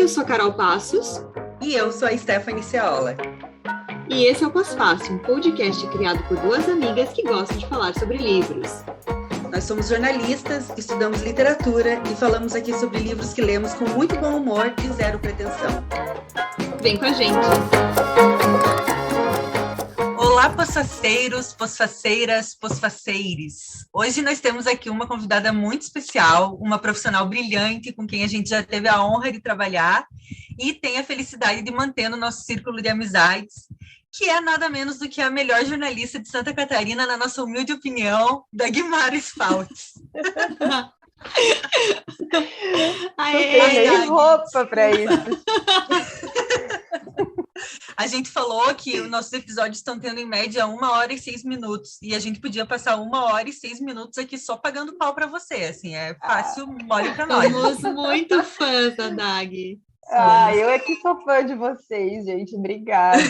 eu sou a Carol Passos. E eu sou a Stephanie Ceola. E esse é o Pós-Fácil, um podcast criado por duas amigas que gostam de falar sobre livros. Nós somos jornalistas, estudamos literatura e falamos aqui sobre livros que lemos com muito bom humor e zero pretensão. Vem com a gente! Olá, posfaceiros, posfaceiras, posfaceires! Hoje nós temos aqui uma convidada muito especial, uma profissional brilhante com quem a gente já teve a honra de trabalhar e tem a felicidade de manter no nosso círculo de amizades, que é nada menos do que a melhor jornalista de Santa Catarina, na nossa humilde opinião, Dagmara Spaltz. Tem roupa para isso. A gente falou que os nossos episódios estão tendo em média 1 hora e 6 minutos, e a gente podia passar 1 hora e 6 minutos aqui só pagando pau para você, assim, é fácil, mole para nós. Somos muito fãs da Dag. Eu é que sou fã de vocês, gente, obrigada.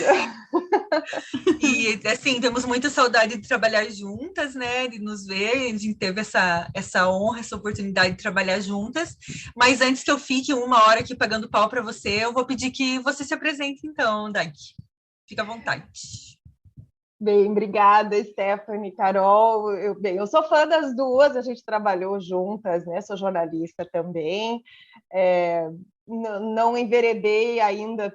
E, assim, temos muita saudade de trabalhar juntas, né, de nos ver, a gente teve essa honra, essa oportunidade de trabalhar juntas, mas antes que eu fique 1 hora aqui pagando pau para você, eu vou pedir que você se apresente, então, Dag. Fica à vontade. Bem, obrigada, Stephanie, Carol. Eu sou fã das duas, a gente trabalhou juntas, né? Sou jornalista também. Não enveredei ainda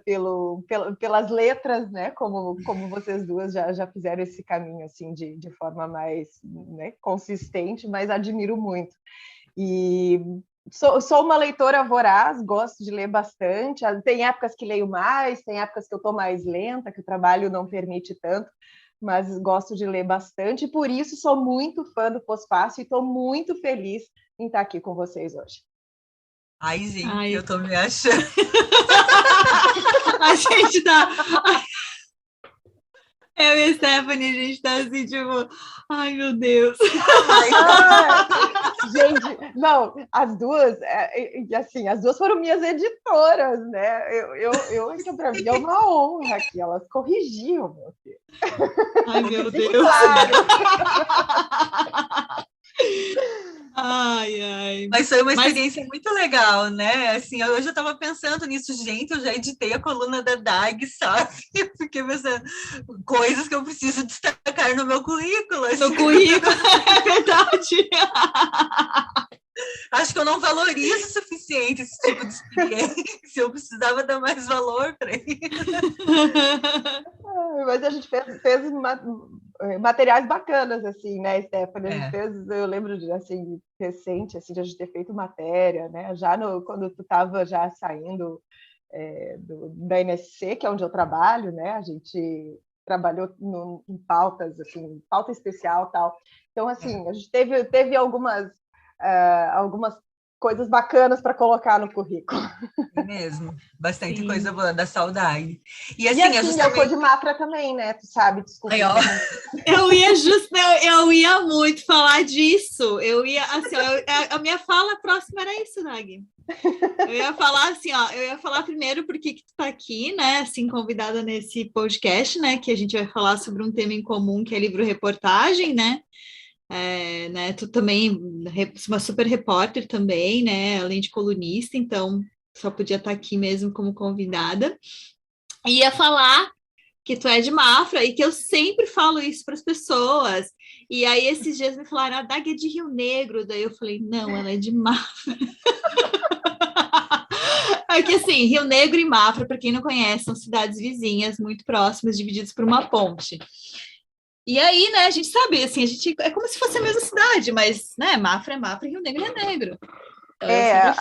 pelas letras, né? Como vocês duas já fizeram esse caminho assim de forma mais, né, consistente, mas admiro muito. E sou uma leitora voraz, gosto de ler bastante. Tem épocas que leio mais, tem épocas que eu estou mais lenta, que o trabalho não permite tanto, mas gosto de ler bastante, e por isso sou muito fã do Pós-Fácil e estou muito feliz em estar aqui com vocês hoje. Ai, gente, eu tô me achando. A gente tá... Eu e a Stephanie, a gente tá assim, tipo... Ai, meu Deus. Gente, não, as duas, assim, as duas foram minhas editoras, né? Para mim é uma honra que elas corrigiam, meu filho. Ai, meu Deus. Claro. Ai. Mas foi uma experiência muito legal, né? Assim, eu já estava pensando nisso, gente, eu já editei a coluna da Dag, sabe? Eu fiquei pensando, coisas que eu preciso destacar no meu currículo. Assim. No currículo, é verdade. Acho que eu não valorizo o suficiente esse tipo de experiência, eu precisava dar mais valor para isso. Mas a gente fez materiais bacanas, assim, né, Stephanie? A gente fez, eu lembro de, assim, recente, assim, de a gente ter feito matéria, né? Já quando tu estava já saindo da NSC, que é onde eu trabalho, né? A gente trabalhou em pautas, assim, pauta especial e tal. Então, assim, a gente teve algumas coisas bacanas para colocar no currículo. É mesmo, bastante coisa boa, da saudade. E assim, eu sou de Mafra também, né? Tu sabe, desculpa. Eu ia muito falar disso. Eu ia, assim, a minha fala próxima era isso, Dag. Eu ia falar assim, eu ia falar primeiro porque que tu tá aqui, né, assim, convidada nesse podcast, né, que a gente vai falar sobre um tema em comum, que é livro-reportagem, né? Né, tu também, uma super repórter também, né, além de colunista, então só podia estar aqui mesmo como convidada. E ia falar que tu é de Mafra e que eu sempre falo isso para as pessoas. E aí esses dias me falaram, a Dag é de Rio Negro, daí eu falei, não, ela é de Mafra. Porque assim, Rio Negro e Mafra, para quem não conhece, são cidades vizinhas, muito próximas, divididas por uma ponte. E aí, né, a gente sabe, assim, é como se fosse a mesma cidade, mas, né, Mafra é Mafra e Rio Negro é Negro. Então,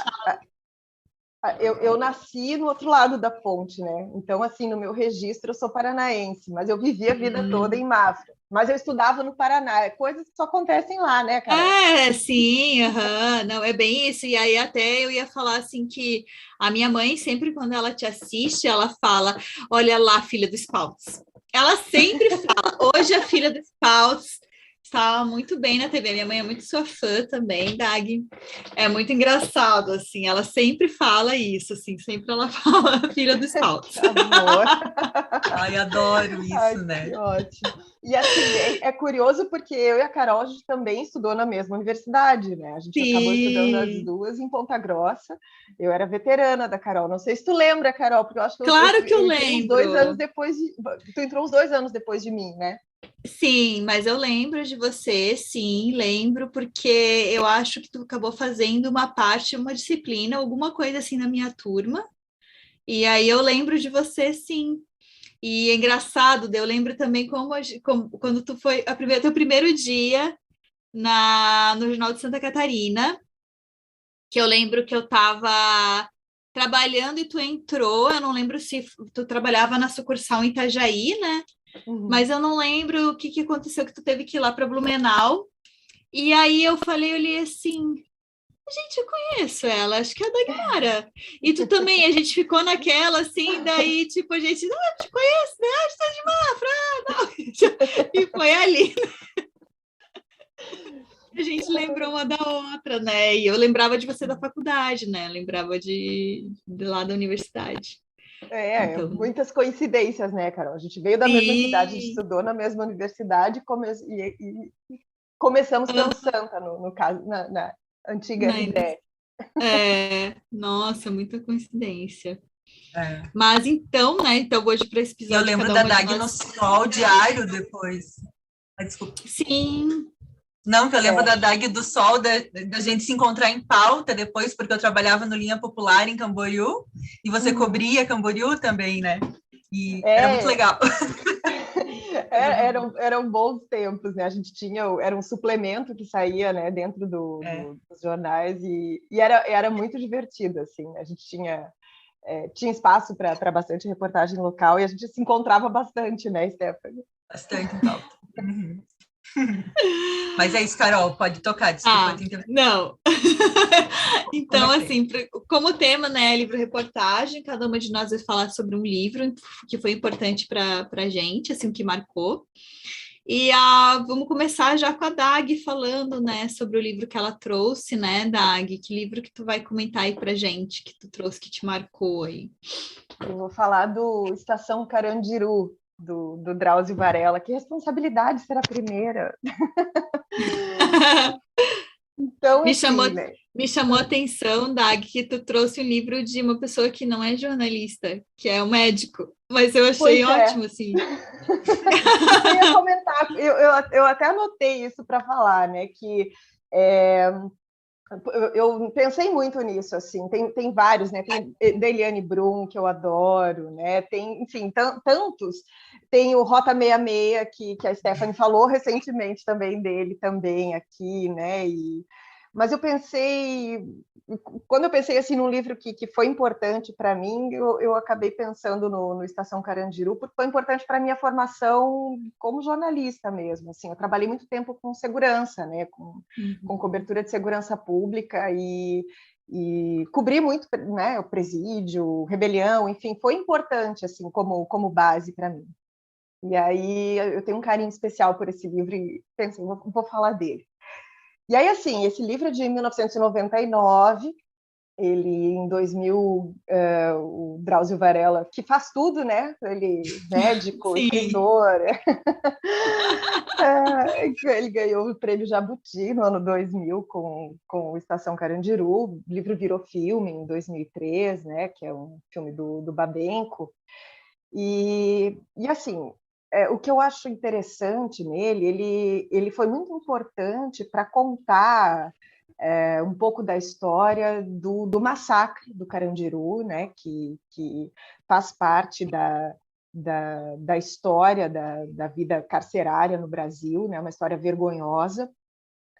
eu nasci no outro lado da ponte, né? Então, assim, no meu registro eu sou paranaense, mas eu vivi a vida toda em Mafra. Mas eu estudava no Paraná, coisas que só acontecem lá, né, cara? Sim, não, é bem isso. E aí até eu ia falar assim que a minha mãe sempre, quando ela te assiste, ela fala, olha lá, filha do Spaltz. Ela sempre fala, hoje a filha do Spaltz estava muito bem na TV. Minha mãe é muito sua fã também, Dag. É muito engraçado, assim. Ela sempre fala isso, assim. Sempre ela fala Filha dos Saltos. Amor. Ai, adoro Ai, isso, né? que ótimo. E assim, é curioso porque eu e a Carol, a gente também estudou na mesma universidade, né? A gente acabou estudando as Sim, duas em Ponta Grossa. Eu era veterana da Carol. Não sei se tu lembra, Carol, porque eu acho que claro que eu eu entrei uns 2 anos lembro. depois de... Tu entrou uns 2 anos depois de mim, né? Sim, mas eu lembro de você, sim, lembro, porque eu acho que tu acabou fazendo uma parte, uma disciplina, alguma coisa assim na minha turma. E aí eu lembro de você, sim. E é engraçado, eu lembro também quando tu foi teu primeiro dia no Jornal de Santa Catarina, que eu lembro que eu estava trabalhando e tu entrou, eu não lembro se tu trabalhava na sucursal em Itajaí, né? Uhum. Mas eu não lembro o que, que aconteceu, que tu teve que ir lá para Blumenau. E aí eu li assim, gente, eu conheço ela, acho que é a Dagmara. E tu também, a gente ficou naquela, assim, daí, tipo, a gente, não, eu te conheço, né? Ah, tu tá de Mafra, não. E foi ali. A gente lembrou uma da outra, né? E eu lembrava de você da faculdade, né? Lembrava de lá da universidade. Então, Muitas coincidências, né, Carol? A gente veio da mesma cidade, a gente sim. estudou na mesma universidade e começamos pelo Ah, Santa, no caso, na antiga né? RBS. Nossa, muita coincidência. É. Mas então, né? Então, hoje para esse E eu episódio, lembro cada da uma de Dag no nós. sol diário depois. Ah, desculpa. Sim, Não, que eu lembro É. da Dag do Sol, da gente se encontrar em pauta depois, porque eu trabalhava no Linha Popular em Camboriú, e você Uhum. cobria Camboriú também, né? E era muito É, legal. Era muito bom. eram bons tempos, né? A gente tinha, era um suplemento que saía, né, dentro É, dos jornais e era muito divertido, assim. A gente tinha espaço para bastante reportagem local e a gente se encontrava bastante, né, Stephanie? bastante em pauta. Uhum. Mas é isso, Carol, pode tocar, desculpa ah, te interromper. não. Então, Comecei. assim, como tema, né, livro-reportagem, cada uma de nós vai falar sobre um livro que foi importante para a gente, assim, que marcou. E vamos começar já com a Dag falando, né, sobre o livro que ela trouxe, né, Dag? Que livro que tu vai comentar aí pra gente, que tu trouxe, que te marcou aí? Eu vou falar do Estação Carandiru, do Drauzio Varela. Que responsabilidade ser a primeira. Então, Me chamou, assim, né? me chamou a atenção, Dag, que tu trouxe um livro de uma pessoa que não é jornalista, que é um médico. Mas eu achei Pois é. ótimo, assim. Isso eu ia comentar. Eu até anotei isso para falar, né? Que é, eu pensei muito nisso, assim. Tem vários, né? Tem da Eliane Brum, que eu adoro, né? Tem, enfim, tantos. Tem o Rota 66, que a Stephanie falou recentemente também dele, também aqui, né? Mas eu pensei, quando eu pensei assim num livro que foi importante para mim, eu acabei pensando no Estação Carandiru, porque foi importante para a minha formação como jornalista mesmo. Assim, eu trabalhei muito tempo com segurança, né? Com Uhum. cobertura de segurança pública e cobri muito, né? O presídio, rebelião, enfim, foi importante assim como base para mim. E aí eu tenho um carinho especial por esse livro e pensei, vou falar dele. E aí, assim, esse livro é de 1999, ele, em 2000, o Drauzio Varela, que faz tudo, né? Ele, médico, Sim. escritor, ele ganhou o prêmio Jabuti no ano 2000 com o Estação Carandiru. O livro virou filme em 2003, né? Que é um filme do Babenco. E assim, o que eu acho interessante nele, ele foi muito importante para contar um pouco da história do massacre do Carandiru, né, que faz parte da história da vida carcerária no Brasil, né, uma história vergonhosa,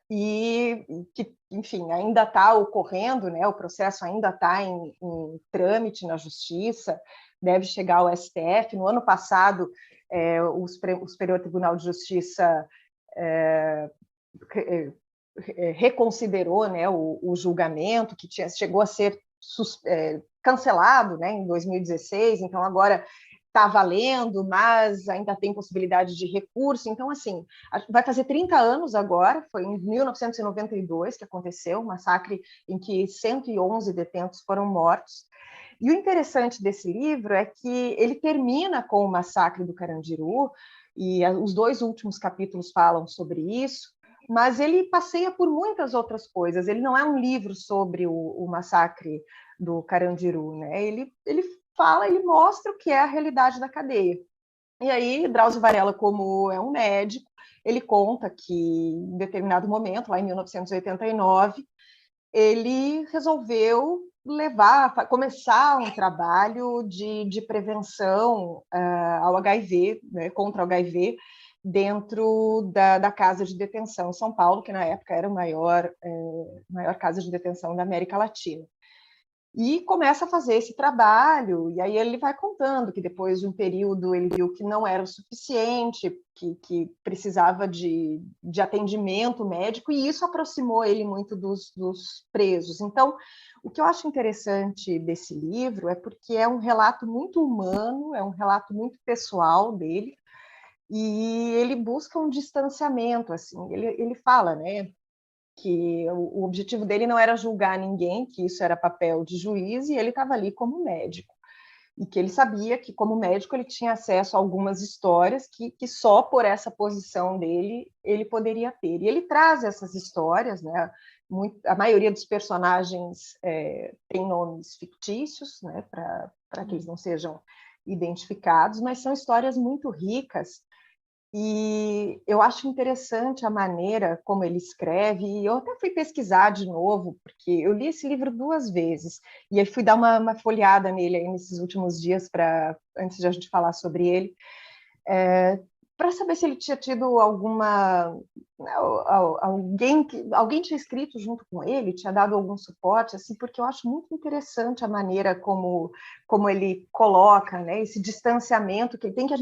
e que, enfim, ainda está ocorrendo, né, o processo ainda está em trâmite na Justiça, deve chegar ao STF. No ano passado, o Superior Tribunal de Justiça reconsiderou, né, o julgamento, que chegou a ser cancelado, né, em 2016, então agora está valendo, mas ainda tem possibilidade de recurso. Então, assim, vai fazer 30 anos agora, foi em 1992 que aconteceu, um massacre em que 111 detentos foram mortos. E o interessante desse livro é que ele termina com o massacre do Carandiru, e os 2 últimos capítulos falam sobre isso, mas ele passeia por muitas outras coisas. Ele não é um livro sobre o massacre do Carandiru, né? Ele fala, ele mostra o que é a realidade da cadeia. E aí, Drauzio Varela, como é um médico, ele conta que, em determinado momento, lá em 1989, ele resolveu começar um trabalho de prevenção ao HIV, né, contra o HIV, dentro da casa de detenção em São Paulo, que na época era a maior casa de detenção da América Latina. E começa a fazer esse trabalho, e aí ele vai contando que depois de um período ele viu que não era o suficiente, que precisava de atendimento médico, e isso aproximou ele muito dos presos. Então, o que eu acho interessante desse livro é porque é um relato muito humano, é um relato muito pessoal dele, e ele busca um distanciamento, assim, ele fala, né, que o objetivo dele não era julgar ninguém, que isso era papel de juiz, e ele estava ali como médico. E que ele sabia que, como médico, ele tinha acesso a algumas histórias que só por essa posição dele ele poderia ter. E ele traz essas histórias, né? A maioria dos personagens tem nomes fictícios, né? Para que eles não sejam identificados, mas são histórias muito ricas. E eu acho interessante a maneira como ele escreve, e eu até fui pesquisar de novo, porque eu li esse livro 2 vezes, e aí fui dar uma folheada nele aí nesses últimos dias, antes de a gente falar sobre ele, para saber se ele tinha tido alguém tinha escrito junto com ele, tinha dado algum suporte, assim, porque eu acho muito interessante a maneira como ele coloca, né, esse distanciamento que ele tem, que a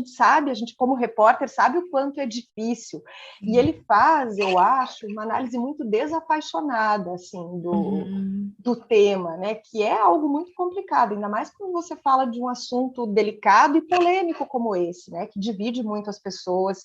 gente como repórter sabe o quanto é difícil, e ele faz, eu acho, uma análise muito desapaixonada, assim, do tema, né, que é algo muito complicado, ainda mais quando você fala de um assunto delicado e polêmico como esse, né, que divide muito as pessoas.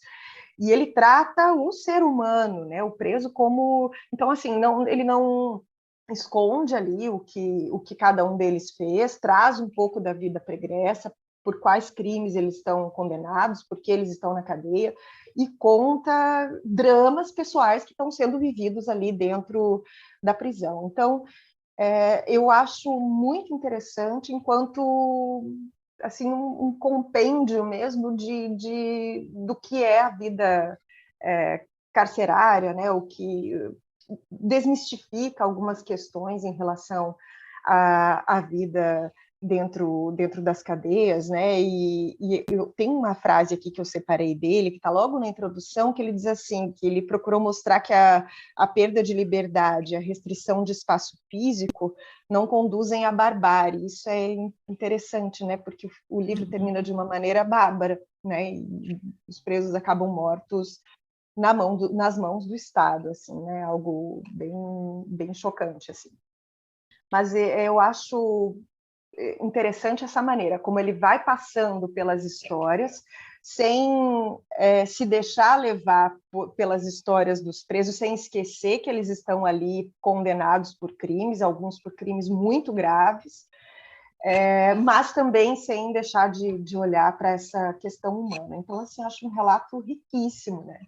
E ele trata o ser humano, né, o preso como... Então, assim, ele não esconde ali o que cada um deles fez, traz um pouco da vida pregressa, por quais crimes eles estão condenados, por que eles estão na cadeia, e conta dramas pessoais que estão sendo vividos ali dentro da prisão. Então, eu acho muito interessante, enquanto assim um compêndio mesmo do que é a vida carcerária, né? O que desmistifica algumas questões em relação à vida dentro das cadeias, né? E eu tenho uma frase aqui que eu separei dele, que está logo na introdução, que ele diz assim, que ele procurou mostrar que a perda de liberdade, a restrição de espaço físico não conduzem à barbárie. Isso é interessante, né? Porque o livro termina de uma maneira bárbara, né? E os presos acabam mortos nas mãos do Estado, assim, né? Algo bem chocante, assim. Mas eu acho interessante essa maneira, como ele vai passando pelas histórias, sem se deixar levar pelas histórias dos presos, sem esquecer que eles estão ali condenados por crimes, alguns por crimes muito graves, mas também sem deixar de olhar para essa questão humana. Então, assim, acho um relato riquíssimo, né?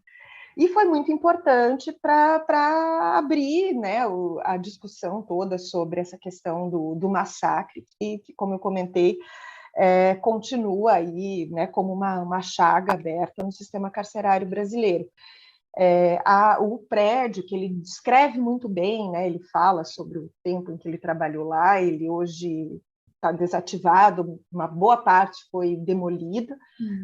E foi muito importante para abrir, né, a discussão toda sobre essa questão do massacre, que, como eu comentei, continua aí, né, como uma chaga aberta no sistema carcerário brasileiro. O prédio, que ele descreve muito bem, né, ele fala sobre o tempo em que ele trabalhou lá, ele hoje está desativado, uma boa parte foi demolida,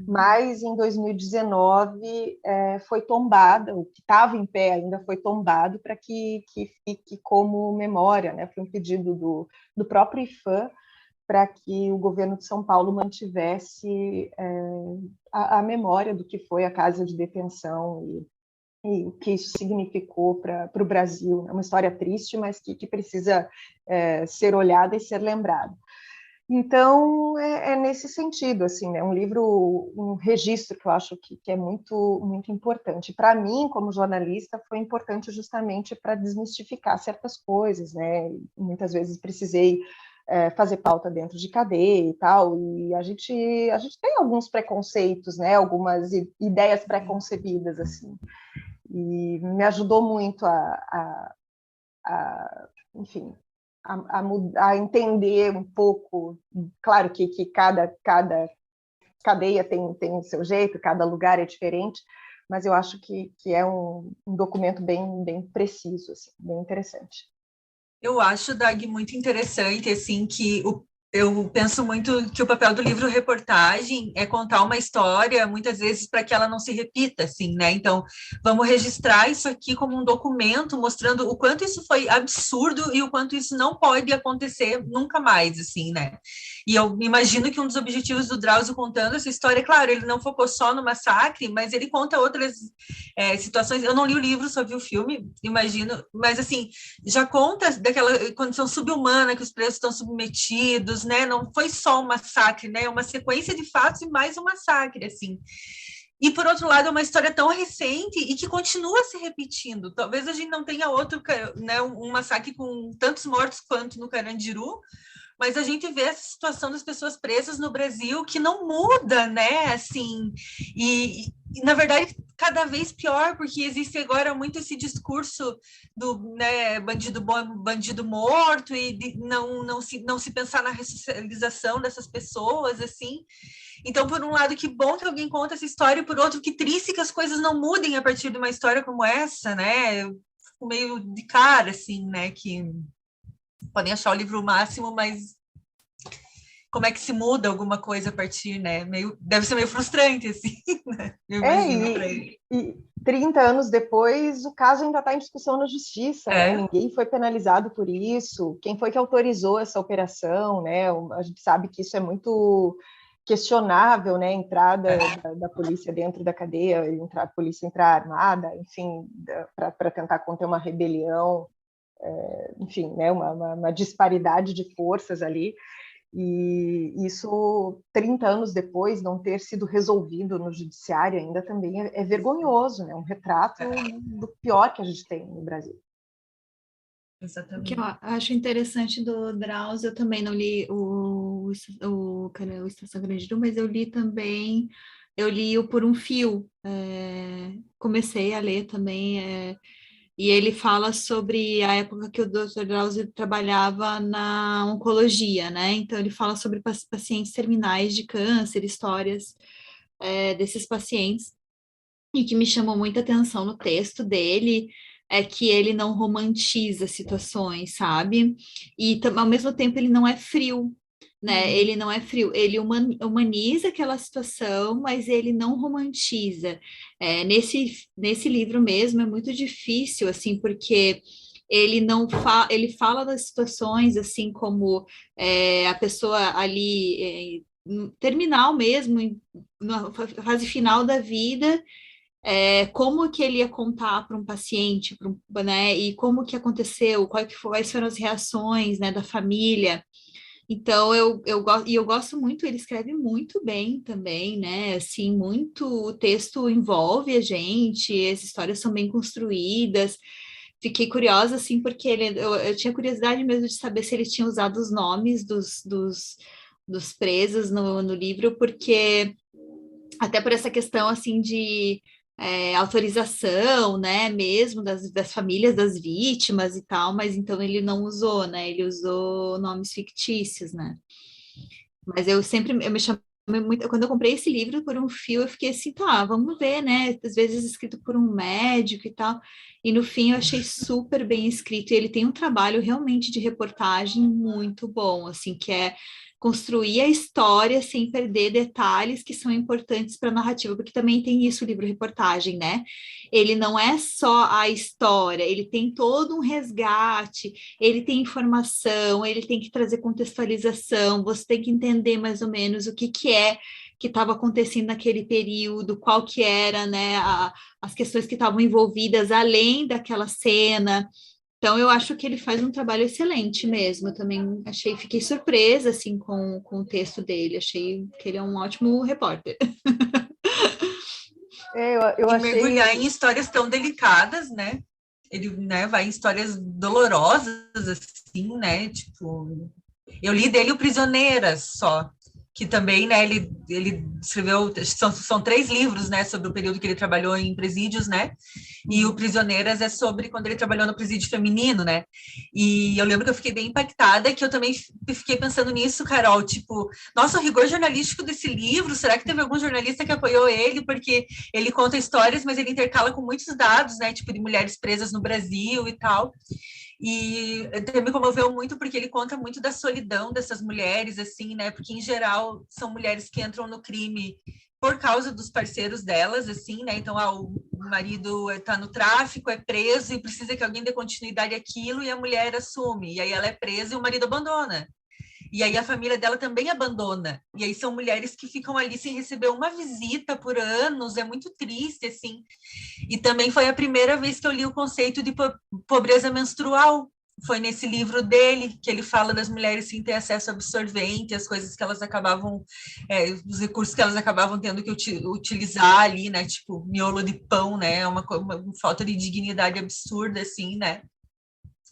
mas em 2019 foi tombada, o que estava em pé ainda foi tombado para que fique como memória, né? Foi um pedido do próprio IPHAN para que o governo de São Paulo mantivesse a memória do que foi a casa de detenção e o que isso significou para o Brasil. É uma história triste, mas que precisa ser olhada e ser lembrada. Então, é nesse sentido, assim, né? Um livro, um registro que eu acho que é muito, muito importante. Para mim, como jornalista, foi importante justamente para desmistificar certas coisas, né? Muitas vezes precisei fazer pauta dentro de cadeia e tal, e a gente tem alguns preconceitos, né? Algumas ideias pré-concebidas, assim. E me ajudou muito enfim, a entender um pouco. Claro que cada cadeia tem o seu jeito, cada lugar é diferente, mas eu acho que é um documento bem preciso, assim, bem interessante. Eu acho, Dag, muito interessante, assim, eu penso muito que o papel do livro reportagem é contar uma história, muitas vezes, para que ela não se repita, assim, né? Então, vamos registrar isso aqui como um documento, mostrando o quanto isso foi absurdo e o quanto isso não pode acontecer nunca mais, assim, né? E eu imagino que um dos objetivos do Drauzio contando essa história, claro, ele não focou só no massacre, mas ele conta outras situações. Eu não li o livro, só vi o filme, imagino, mas, assim, já conta daquela condição subhumana que os presos estão submetidos, né? Não foi só um massacre, né? Uma sequência de fatos e mais um massacre, assim. E, por outro lado, é uma história tão recente e que continua se repetindo. Talvez a gente não tenha outro, né, um massacre com tantos mortos quanto no Carandiru, mas a gente vê essa situação das pessoas presas no Brasil que não muda, né? Assim, e na verdade, cada vez pior, porque existe agora muito esse discurso do, né, bandido bom, bandido morto, e não se pensar na ressocialização dessas pessoas, assim. Então, por um lado, que bom que alguém conta essa história, e por outro, que triste que as coisas não mudem a partir de uma história como essa, né? Eu fico meio de cara, assim, né? Que podem achar o livro o máximo, mas como é que se muda alguma coisa a partir, né? Deve ser meio frustrante, assim, né? Eu imagino para ele. E 30 anos depois, o caso ainda está em discussão na justiça, né? Ninguém foi penalizado por isso. Quem foi que autorizou essa operação, né? A gente sabe que isso é muito questionável, né? A entrada da polícia dentro da cadeia, a polícia entrar armada, enfim, para tentar conter uma rebelião, enfim, né? Uma disparidade de forças ali. E isso, 30 anos depois, não ter sido resolvido no judiciário ainda também é vergonhoso, né? Um retrato do pior que a gente tem no Brasil. O que eu acho interessante do Drauzio, eu também não li o Estação Grande do, mas eu li também, eu li o Por um Fio, comecei a ler também, e ele fala sobre a época que o Dr. Drauzio trabalhava na oncologia, né? Então ele fala sobre pacientes terminais de câncer, histórias desses pacientes, e que me chamou muita atenção no texto dele é que ele não romantiza situações, sabe? E ao mesmo tempo ele não é frio, né? Ele não é frio, ele humaniza aquela situação, mas ele não romantiza. Nesse livro mesmo é muito difícil, assim, porque ele não ele fala das situações assim como a pessoa ali terminal mesmo, na fase final da vida, como que ele ia contar para um paciente, né, e como que aconteceu, quais foram as reações, né, da família. Então, eu gosto muito, ele escreve muito bem também, né, assim, muito, o texto envolve a gente, as histórias são bem construídas. Fiquei curiosa, assim, porque eu tinha curiosidade mesmo de saber se ele tinha usado os nomes dos presos no livro, porque até por essa questão, assim, de autorização, né, mesmo das famílias das vítimas e tal, mas então ele não usou, né, ele usou nomes fictícios, né. Mas eu me chamei muito, quando eu comprei esse livro Por um Fio, eu fiquei assim, tá, vamos ver, né, às vezes escrito por um médico e tal, e no fim eu achei super bem escrito, e ele tem um trabalho realmente de reportagem muito bom, assim, que é construir a história sem perder detalhes que são importantes para a narrativa, porque também tem isso o livro-reportagem, né? Ele não é só a história, ele tem todo um resgate, ele tem informação, ele tem que trazer contextualização, você tem que entender mais ou menos o que é que estava acontecendo naquele período, qual que era, né, as questões que estavam envolvidas além daquela cena. Então, eu acho que ele faz um trabalho excelente mesmo. Eu também fiquei surpresa, assim, com o texto dele. Achei que ele é um ótimo repórter. Eu E achei... mergulhar em histórias tão delicadas, né? Ele, né, vai em histórias dolorosas, assim, né? Tipo, eu li dele o Prisioneiras só, que também, né, ele escreveu, são 3 livros, né, sobre o período que ele trabalhou em presídios, né, e o Prisioneiras é sobre quando ele trabalhou no presídio feminino, né, e eu lembro que eu fiquei bem impactada, que eu também fiquei pensando nisso, Carol, tipo, nossa, o rigor jornalístico desse livro, será que teve algum jornalista que apoiou ele, porque ele conta histórias, mas ele intercala com muitos dados, né, tipo, de mulheres presas no Brasil e tal, e me comoveu muito porque ele conta muito da solidão dessas mulheres, assim, né? Porque, em geral, são mulheres que entram no crime por causa dos parceiros delas, assim, né? Então, o marido está no tráfico, é preso e precisa que alguém dê continuidade àquilo e a mulher assume. E aí ela é presa e o marido abandona. E aí a família dela também abandona. E aí são mulheres que ficam ali sem receber uma visita por anos. É muito triste, assim. E também foi a primeira vez que eu li o conceito de pobreza menstrual. Foi nesse livro dele que ele fala das mulheres sem ter acesso a absorvente, as coisas que elas acabavam, os recursos que elas acabavam tendo que utilizar ali, né? Tipo, miolo de pão, né? Uma falta de dignidade absurda, assim, né?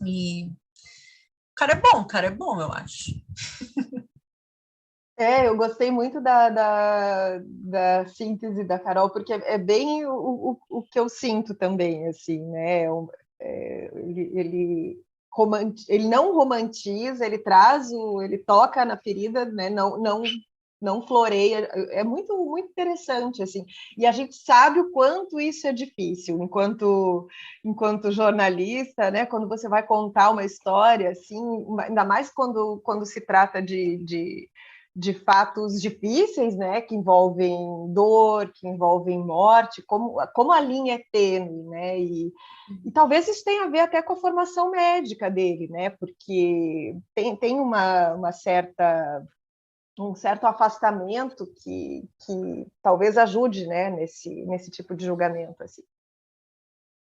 E o cara é bom, eu acho. Eu gostei muito da síntese da Carol, porque é bem o que eu sinto também, assim, né? Ele não romantiza, ele toca na ferida, né? Não floreia, é muito, muito interessante, assim, e a gente sabe o quanto isso é difícil, enquanto jornalista, né, quando você vai contar uma história, assim, ainda mais quando se trata de fatos difíceis, né, que envolvem dor, que envolvem morte, como a linha é tênue, né, e talvez isso tenha a ver até com a formação médica dele, né, porque tem um certo afastamento que talvez ajude, né, nesse tipo de julgamento, assim.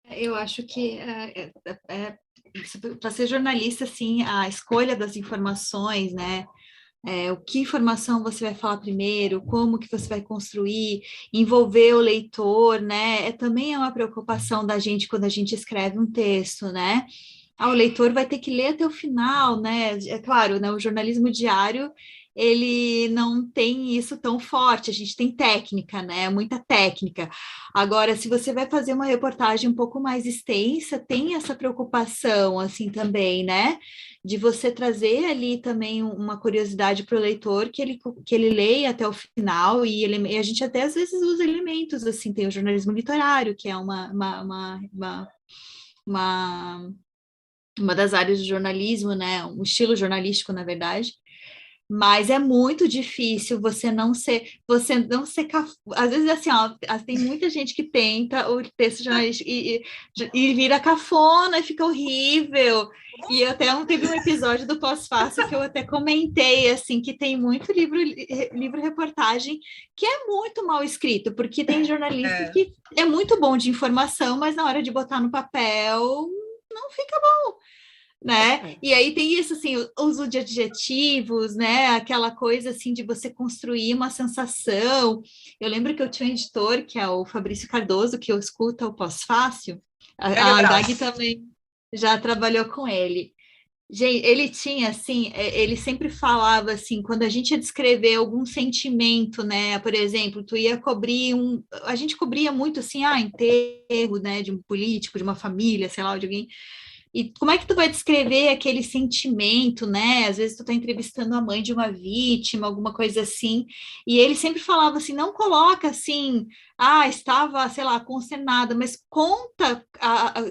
Eu acho que para ser jornalista, assim, a escolha das informações, né? O que informação você vai falar primeiro, como que você vai construir, envolver o leitor, né? Também é uma preocupação da gente quando a gente escreve um texto, né? O leitor vai ter que ler até o final, né? É claro, né? O jornalismo diário, ele não tem isso tão forte, a gente tem técnica, né? Muita técnica. Agora, se você vai fazer uma reportagem um pouco mais extensa, tem essa preocupação, assim, também, né? De você trazer ali também uma curiosidade para o leitor, que ele leia até o final, e a gente até às vezes usa elementos, assim, tem o jornalismo literário, que é uma das áreas do jornalismo, né? Um estilo jornalístico, na verdade. Mas é muito difícil às vezes assim, ó, tem muita gente que tenta o texto jornalístico e vira cafona e fica horrível. E até teve um episódio do Pós-Fácil que eu até comentei assim que tem muito livro reportagem que é muito mal escrito, porque tem jornalista que é muito bom de informação, mas na hora de botar no papel não fica bom, né? E aí tem isso, assim, o uso de adjetivos, né? Aquela coisa, assim, de você construir uma sensação. Eu lembro que eu tinha um editor, que é o Fabrício Cardoso, que eu escuto o Pós-Fácil. A Dag também já trabalhou com ele. Gente, ele tinha, assim, ele sempre falava, assim, quando a gente ia descrever algum sentimento, né? Por exemplo, tu ia cobrir a gente cobria muito, assim, enterro, né? De um político, de uma família, sei lá, de alguém. E como é que tu vai descrever aquele sentimento, né? Às vezes tu tá entrevistando a mãe de uma vítima, alguma coisa assim, e ele sempre falava assim, não coloca assim, estava, sei lá, consternada, mas conta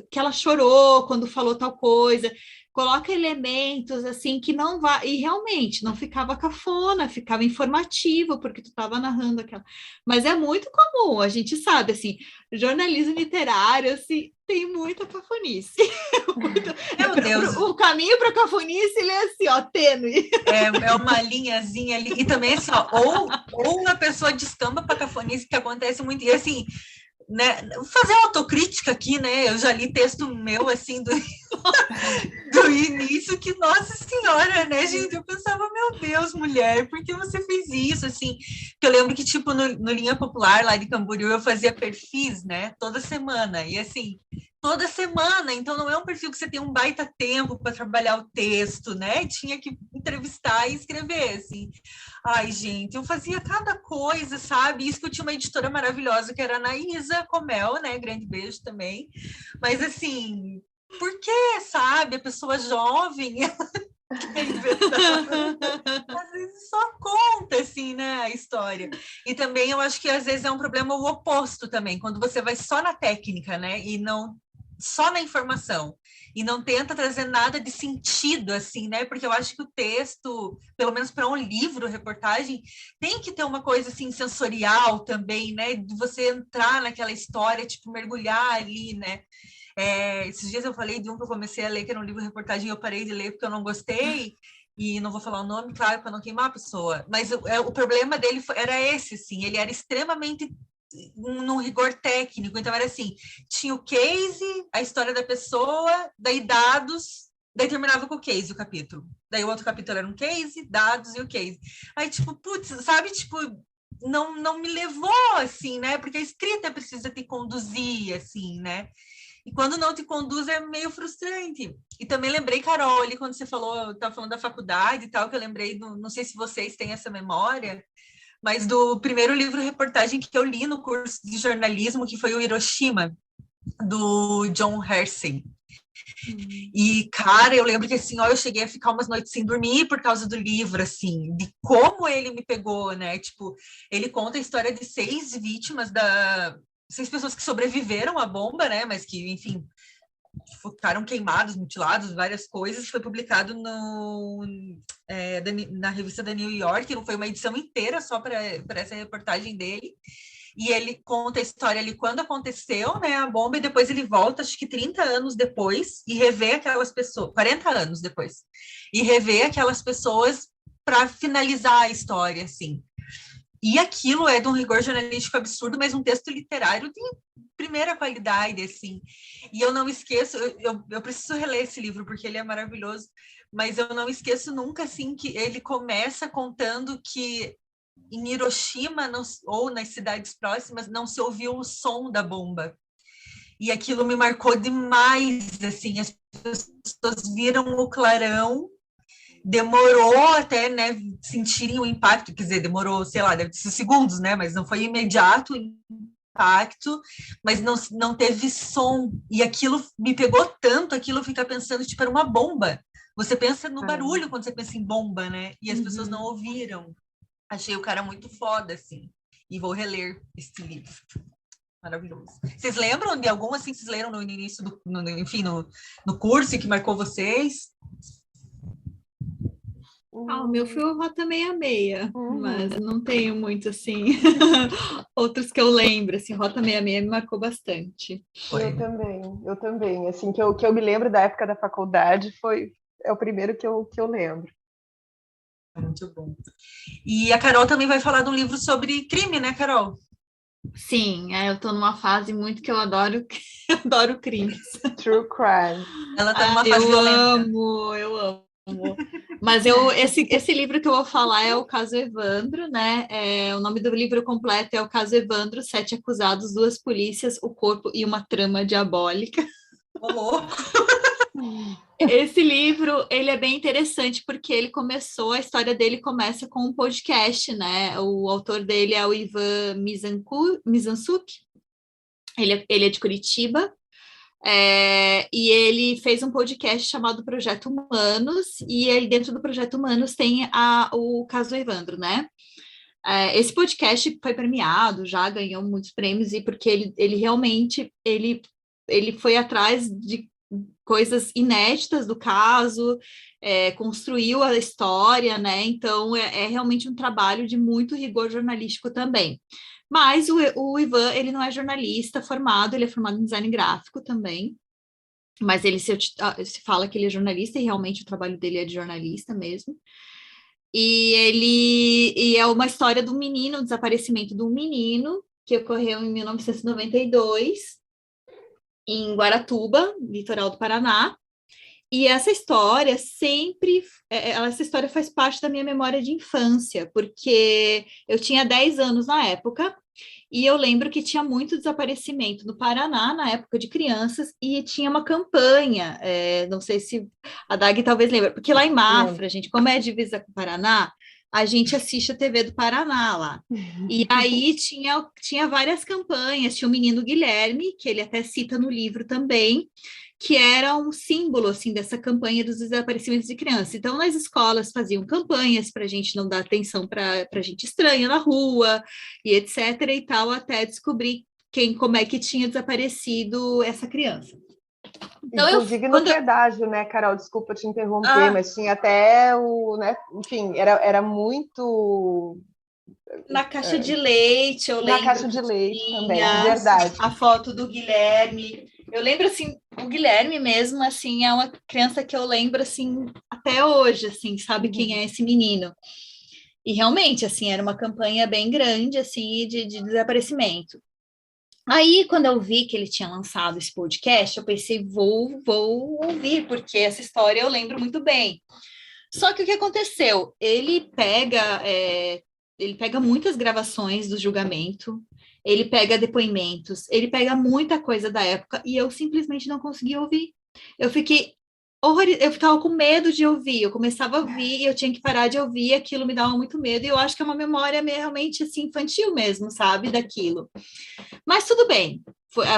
que ela chorou quando falou tal coisa, coloca elementos assim que não vai, e realmente não ficava cafona, ficava informativo, porque tu estava narrando aquela. Mas é muito comum, a gente sabe, assim, jornalismo literário, assim, tem muita cafonice. Meu Deus. O caminho para a cafonice, ele é assim, ó, tênue. É uma linhazinha ali. E também, assim, ó, ou uma pessoa descamba para cafonice, que acontece muito. E assim, né, fazer autocrítica aqui, né? Eu já li texto meu, assim, do início, que, nossa senhora, né, gente? Eu pensava, meu Deus, mulher, por que você fez isso, assim? Porque eu lembro que, tipo, no Linha Popular, lá de Camboriú, eu fazia perfis, né, toda semana, e assim, toda semana, então não é um perfil que você tem um baita tempo para trabalhar o texto, né? Tinha que entrevistar e escrever, assim. Ai, gente, eu fazia cada coisa, sabe? Isso que eu tinha uma editora maravilhosa, que era a Anaísa Comel, né? Grande beijo também. Mas, assim, por que, sabe? A pessoa jovem, quer inventar. Às vezes só conta, assim, né, a história. E também eu acho que, às vezes, é um problema o oposto também, quando você vai só na técnica, né? E não só na informação. E não tenta trazer nada de sentido, assim, né? Porque eu acho que o texto, pelo menos para um livro, reportagem, tem que ter uma coisa, assim, sensorial também, né? De você entrar naquela história, tipo, mergulhar ali, né? Esses dias eu falei de um que eu comecei a ler, que era um livro-reportagem, e eu parei de ler porque eu não gostei, e não vou falar o nome, claro, para não queimar a pessoa, mas o problema dele era esse, assim, ele era extremamente num rigor técnico, então era assim, tinha o case, a história da pessoa, daí dados, daí terminava com o case, o capítulo. Daí o outro capítulo era um case, dados e o case. Aí, tipo, putz, sabe, tipo, não me levou, assim, né, porque a escrita precisa te conduzir, assim, né, e quando não te conduz é meio frustrante. E também lembrei, Carol, ali quando você falou, estava falando da faculdade e tal, que eu lembrei, não sei se vocês têm essa memória, mas do primeiro livro-reportagem que eu li no curso de jornalismo, que foi o Hiroshima, do John Hersey. E, cara, eu lembro que, assim, ó, eu cheguei a ficar umas noites sem dormir por causa do livro, assim, de como ele me pegou, né? Tipo, ele conta a história de 6 pessoas que sobreviveram à bomba, né? Mas que, enfim, ficaram queimados, mutilados, várias coisas. Foi publicado na revista da New York, não foi uma edição inteira só para essa reportagem dele. E ele conta a história ali quando aconteceu, né, a bomba, e depois ele volta, acho que 30 anos depois, e revê aquelas pessoas, 40 anos depois, e revê aquelas pessoas para finalizar a história, assim. E aquilo é de um rigor jornalístico absurdo, mas um texto literário de primeira qualidade, assim. E eu não esqueço, eu preciso reler esse livro, porque ele é maravilhoso, mas eu não esqueço nunca, assim, que ele começa contando que em Hiroshima ou nas cidades próximas não se ouviu o som da bomba. E aquilo me marcou demais, assim, as pessoas viram o clarão, demorou até, né, sentirem o impacto, quer dizer, demorou, sei lá, deve ser segundos, né, mas não foi imediato o impacto, mas não teve som, e aquilo me pegou tanto, aquilo fica pensando, tipo, era uma bomba. Você pensa no barulho quando você pensa em bomba, né, e as pessoas não ouviram. Achei o cara muito foda, assim, e vou reler este livro. Maravilhoso. Vocês lembram de algum, assim, vocês leram no início, enfim, no curso que marcou vocês? O meu foi o Rota 66, mas não tenho muito, assim, outros que eu lembro, assim, Rota 66 me marcou bastante. Eu também, assim, que eu me lembro da época da faculdade, é o primeiro que eu lembro. Muito bom. E a Carol também vai falar de um livro sobre crime, né, Carol? Sim, eu tô numa fase muito que eu adoro, eu adoro crimes. True crime. Ela tá numa fase violenta. Eu amo. Mas esse livro que eu vou falar é o Caso Evandro, né? O nome do livro completo é O Caso Evandro, 7 acusados, 2 polícias, o corpo e uma trama diabólica. Ô, louco! Esse livro, ele é bem interessante porque a história dele começa com um podcast, né? O autor dele é o Ivan Mizançuk, ele é de Curitiba, e ele fez um podcast chamado Projeto Humanos, e aí dentro do Projeto Humanos tem o caso Evandro, né? Esse podcast foi premiado, já ganhou muitos prêmios, e porque ele realmente ele foi atrás de coisas inéditas do caso, construiu a história, né? Então é realmente um trabalho de muito rigor jornalístico também. Mas o Ivan, ele não é jornalista formado, ele é formado em design gráfico também, mas ele se fala que ele é jornalista, e realmente o trabalho dele é de jornalista mesmo. E é uma história do menino, o desaparecimento de um menino, que ocorreu em 1992, em Guaratuba, litoral do Paraná. E essa história essa história faz parte da minha memória de infância, porque eu tinha 10 anos na época, e eu lembro que tinha muito desaparecimento no Paraná, na época de crianças, e tinha uma campanha, não sei se a Dag talvez lembra, porque lá em Mafra, gente, como é divisa com o Paraná, a gente assiste a TV do Paraná lá. E aí tinha várias campanhas, tinha o menino Guilherme, que ele até cita no livro também, que era um símbolo assim dessa campanha dos desaparecimentos de crianças. Então, nas escolas faziam campanhas para a gente não dar atenção para gente estranha na rua e etc. e tal, até descobrir como é que tinha desaparecido essa criança. Então, inclusive no pedágio, né, Carol? Desculpa te interromper, mas tinha até né? Enfim, era muito. Na caixa de leite, eu lembro. Na caixa de leite também, verdade. A foto do Guilherme. Eu lembro, assim, o Guilherme mesmo, assim, é uma criança que eu lembro, assim, até hoje, assim, sabe quem é esse menino. E realmente, assim, era uma campanha bem grande, assim, de desaparecimento. Aí, quando eu vi que ele tinha lançado esse podcast, eu pensei, vou ouvir, porque essa história eu lembro muito bem. Só que o que aconteceu? Ele pega muitas gravações do julgamento, ele pega depoimentos, ele pega muita coisa da época e eu simplesmente não consegui ouvir. Eu ficava com medo de ouvir, eu começava a ouvir e eu tinha que parar de ouvir, aquilo me dava muito medo, e eu acho que é uma memória realmente assim, infantil mesmo, sabe, daquilo. Mas tudo bem.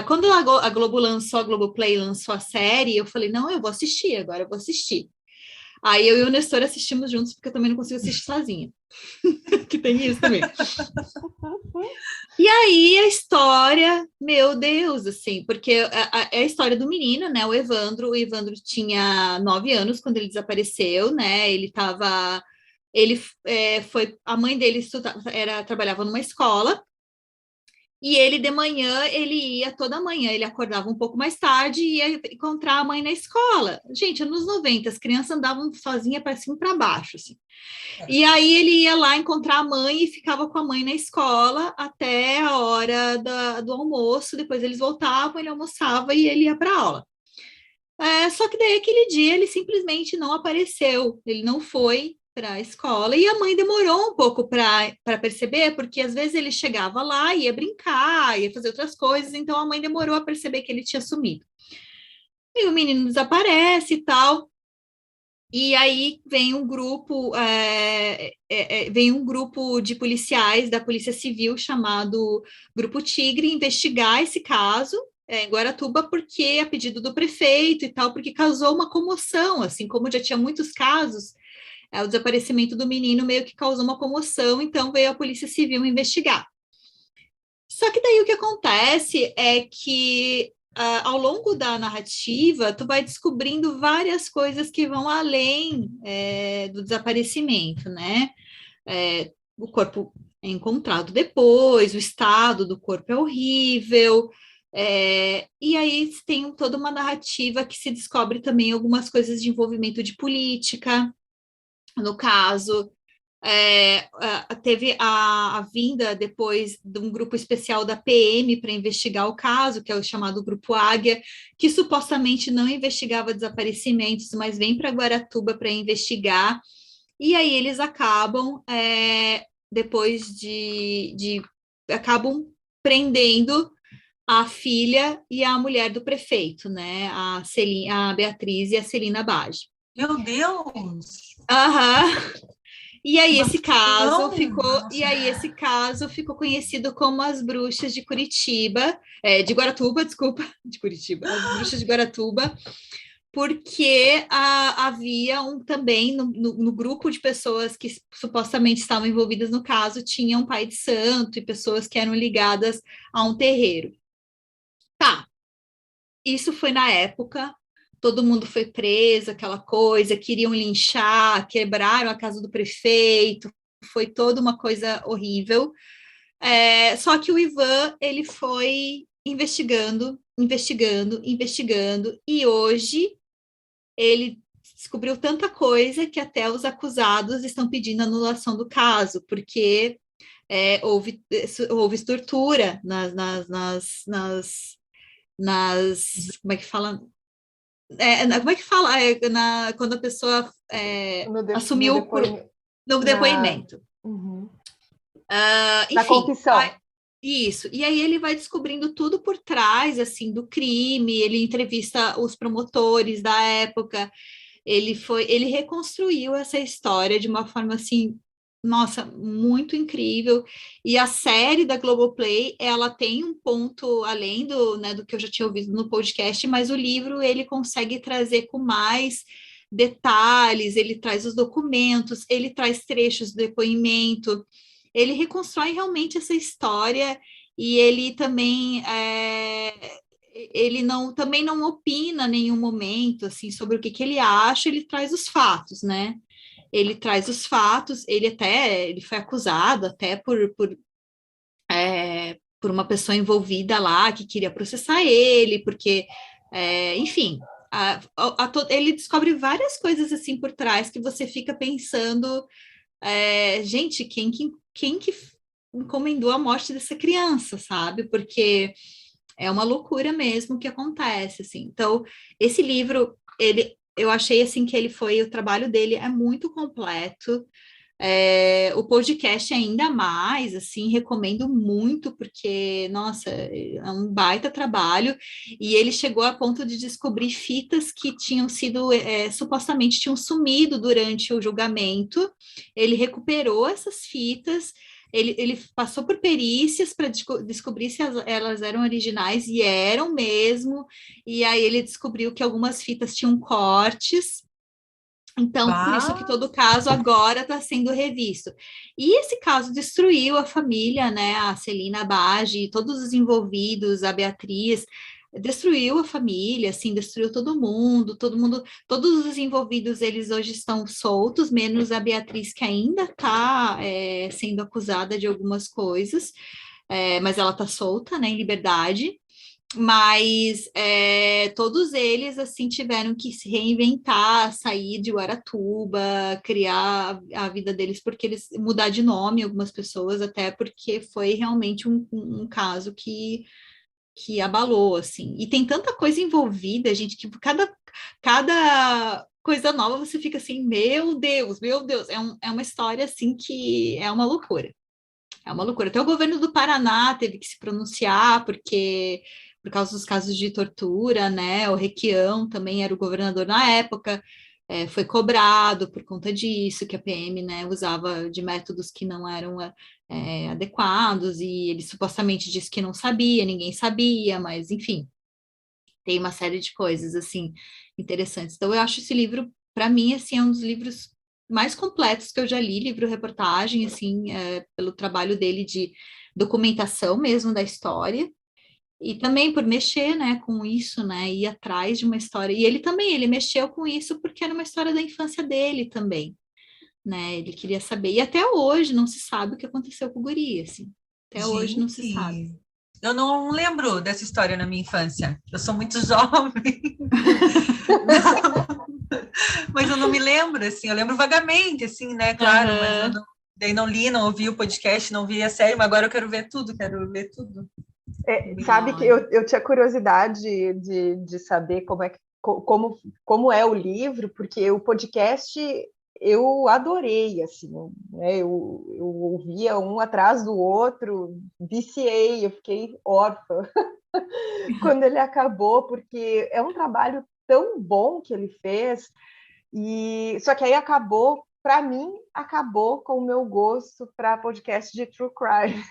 Quando a Globo lançou, a Globoplay lançou a série, eu falei, não, eu vou assistir, agora eu vou assistir. Aí eu e o Nestor assistimos juntos, porque eu também não consigo assistir sozinha. Que tem isso também. E aí a história, meu Deus, assim, porque é a história do menino, né, o Evandro tinha 9 anos quando ele desapareceu, né, a mãe dele trabalhava numa escola, e ele de manhã, ele ia toda manhã, ele acordava um pouco mais tarde e ia encontrar a mãe na escola. Gente, nos 90, as crianças andavam sozinhas para cima e para baixo, assim. E aí ele ia lá encontrar a mãe e ficava com a mãe na escola até a hora do almoço, depois eles voltavam, ele almoçava e ele ia para a aula. Só que daí aquele dia ele simplesmente não apareceu, ele não foi para a escola, e a mãe demorou um pouco para perceber, porque às vezes ele chegava lá, ia brincar, ia fazer outras coisas, então a mãe demorou a perceber que ele tinha sumido. E o menino desaparece e tal, e aí vem um grupo de policiais da Polícia Civil chamado Grupo Tigre investigar esse caso em Guaratuba, porque a pedido do prefeito e tal, porque causou uma comoção, assim como já tinha muitos casos, o desaparecimento do menino meio que causou uma comoção, então veio a Polícia Civil investigar. Só que daí o que acontece é que ao longo da narrativa, tu vai descobrindo várias coisas que vão além do desaparecimento, né? O corpo é encontrado depois, o estado do corpo é horrível, e aí tem toda uma narrativa que se descobre também algumas coisas de envolvimento de política, no caso. Teve a vinda depois de um grupo especial da PM para investigar o caso, que é o chamado Grupo Águia, que supostamente não investigava desaparecimentos, mas vem para Guaratuba para investigar, e aí eles acabam, depois acabam prendendo a filha e a mulher do prefeito, né, a Beatriz e a Celina Bage. Meu Deus! Aham. E aí esse caso ficou conhecido como as bruxas de Curitiba, de Guaratuba, desculpa, de Curitiba, as bruxas de Guaratuba, porque havia também no grupo de pessoas que supostamente estavam envolvidas no caso, tinha um pai de santo e pessoas que eram ligadas a um terreiro. Tá, isso foi na época. Todo mundo foi preso, aquela coisa, queriam linchar, quebraram a casa do prefeito, foi toda uma coisa horrível. Só que o Ivan, ele foi investigando, e hoje ele descobriu tanta coisa que até os acusados estão pedindo anulação do caso, porque houve tortura como é que fala? Como é que fala? Quando a pessoa assumiu no depoimento. Uhum. Enfim, Na confissão. Isso. E aí ele vai descobrindo tudo por trás, assim, do crime. Ele entrevista os promotores da época. Ele reconstruiu essa história de uma forma assim, nossa, muito incrível. E a série da Globoplay, ela tem um ponto além do que eu já tinha ouvido no podcast, mas o livro ele consegue trazer com mais detalhes, ele traz os documentos, ele traz trechos do depoimento, ele reconstrói realmente essa história e ele também também não opina em nenhum momento assim sobre o que ele acha, ele traz os fatos, né? Ele traz os fatos, ele foi acusado até por uma pessoa envolvida lá que queria processar ele, porque, enfim, ele descobre várias coisas assim por trás que você fica pensando, gente, quem que encomendou a morte dessa criança, sabe? Porque é uma loucura mesmo que acontece, assim. Então, esse livro, eu achei assim que o trabalho dele é muito completo. O podcast ainda mais, assim, recomendo muito, porque, nossa, é um baita trabalho, e ele chegou a ponto de descobrir fitas que tinham sido, supostamente tinham sumido durante o julgamento, ele recuperou essas fitas, ele passou por perícias para descobrir se elas eram originais, e eram mesmo, e aí ele descobriu que algumas fitas tinham cortes, então, por isso que todo caso agora está sendo revisto. E esse caso destruiu a família, né? A Celina Bage, todos os envolvidos, a Beatriz, destruiu a família, assim, destruiu todo mundo, todos os envolvidos, eles hoje estão soltos, menos a Beatriz, que ainda está sendo acusada de algumas coisas, mas ela está solta, né, em liberdade. Mas todos eles assim tiveram que se reinventar, sair de Guaratuba, criar a vida deles, porque eles mudar de nome algumas pessoas, até porque foi realmente um caso que abalou, assim. E tem tanta coisa envolvida, gente, que cada coisa nova você fica assim, meu Deus, é uma história assim que é uma loucura. É uma loucura. Até o governo do Paraná teve que se pronunciar, porque por causa dos casos de tortura, né? O Requião também era o governador na época, foi cobrado por conta disso, que a PM, né, usava de métodos que não eram adequados, e ele supostamente disse que não sabia, ninguém sabia, mas enfim, tem uma série de coisas assim interessantes. Então, eu acho esse livro, para mim, assim, é um dos livros mais completos que eu já li, livro-reportagem, assim, pelo trabalho dele de documentação mesmo da história, e também por mexer, né, com isso, né, ir atrás de uma história. E ele também, ele mexeu com isso porque era uma história da infância dele também, né, ele queria saber. E até hoje não se sabe o que aconteceu com o guri, assim. Até hoje não se sabe. Gente, eu não lembro dessa história na minha infância. Eu sou muito jovem. Mas eu não me lembro, assim. Eu lembro vagamente, assim, né? Claro, mas eu daí não li, não ouvi o podcast, não vi a série, mas agora eu quero ver tudo, quero ver tudo. Sabe que eu tinha curiosidade de saber como é o livro, porque o podcast eu adorei, assim, né? Eu ouvia um atrás do outro, viciei, eu fiquei órfã quando ele acabou, porque é um trabalho tão bom que ele fez, e só que aí acabou, para mim, acabou com o meu gosto para podcast de true crime,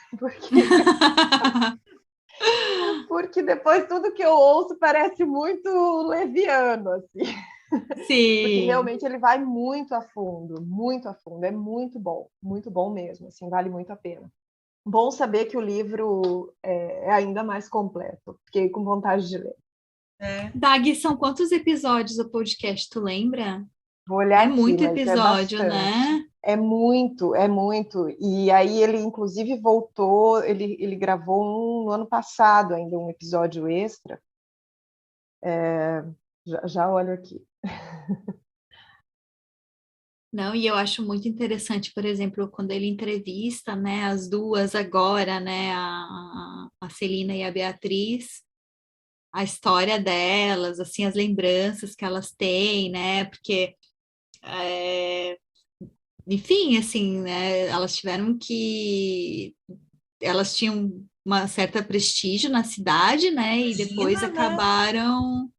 porque depois tudo que eu ouço parece muito leviano, assim. Porque Sim. realmente ele vai muito a fundo, é muito bom mesmo, assim, vale muito a pena. Bom saber que o livro é ainda mais completo, fiquei com vontade de ler. Dag, são quantos episódios o podcast, tu lembra? Vou olhar É aqui, muito mas é episódio, bastante. né? É muito, é muito. E aí ele, inclusive, voltou, ele gravou no ano passado ainda um episódio extra. Já olho aqui. Não, e eu acho muito interessante, por exemplo, quando ele entrevista, né, as duas agora, né, a Celina e a Beatriz, a história delas, assim, as lembranças que elas têm, né, porque, enfim, assim, né, elas tinham uma certa prestígio na cidade, né, e depois Imagina, né? acabaram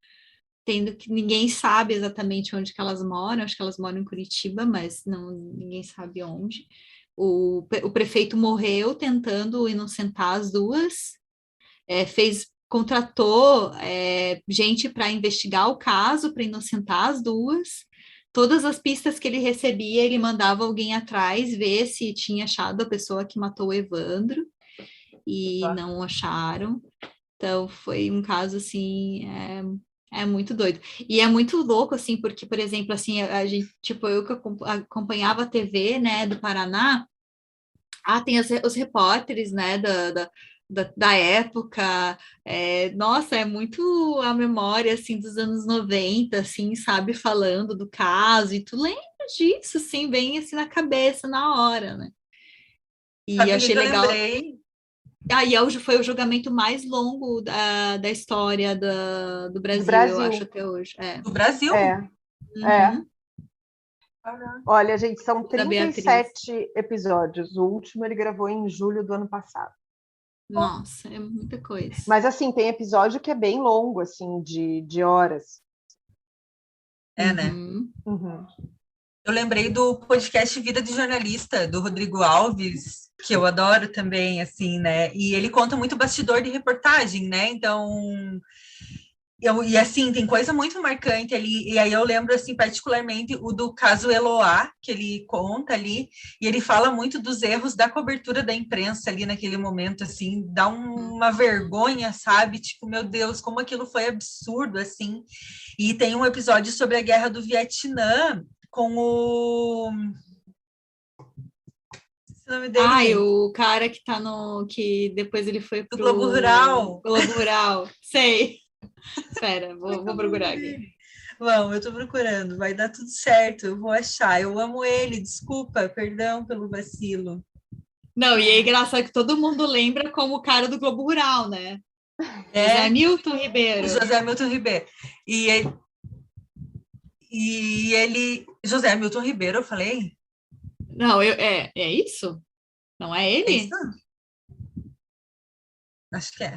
tendo que ninguém sabe exatamente onde que elas moram, acho que elas moram em Curitiba, mas não, ninguém sabe onde. O prefeito morreu tentando inocentar as duas, contratou gente para investigar o caso, para inocentar as duas. Todas as pistas que ele recebia, ele mandava alguém atrás ver se tinha achado a pessoa que matou o Evandro, e não acharam. Então, foi um caso, assim, é muito doido. E é muito louco, assim, porque, por exemplo, assim, a gente, tipo, eu que acompanhava a TV, né, do Paraná, tem os repórteres, né, da época, nossa, é muito a memória, assim, dos anos 90, assim, sabe, falando do caso, e tu lembra disso, assim, bem, assim, na cabeça, na hora, né? E Sabe o que achei que eu legal. lembrei? Aí foi o julgamento mais longo da história do Do Brasil, eu acho, Brasil. até hoje. Do Brasil? É, é. Uhum. Olha, gente, são Da Beatriz. 37 episódios. O último ele gravou em julho do ano passado. Nossa, é muita coisa. Mas, assim, tem episódio que é bem longo, assim, de horas. É, né? Uhum. Eu lembrei do podcast Vida de Jornalista, do Rodrigo Alves, que eu adoro também, assim, né? E ele conta muito bastidor de reportagem, né? Então, e assim, tem coisa muito marcante ali, e aí eu lembro, assim, particularmente o do caso Eloá, que ele conta ali, e ele fala muito dos erros da cobertura da imprensa ali naquele momento, assim, dá uma vergonha, sabe? Tipo, meu Deus, como aquilo foi absurdo, assim. E tem um episódio sobre a Guerra do Vietnã, com o... Esse nome dele, E gente? o cara que tá que depois ele foi Do Globo pro Rural. Globo Rural. Sei. Espera, Como é que é vou o nome procurar aqui. dele? Bom, eu tô procurando, vai dar tudo certo, eu vou achar. Eu amo ele, desculpa, perdão pelo vacilo. Não, e é engraçado que todo mundo lembra como o cara do Globo Rural, né? José É, Milton o Ribeiro. José Milton Ribeiro. E ele. José Milton Ribeiro, eu falei? Não, é isso? Não é É isso? ele? Acho que é.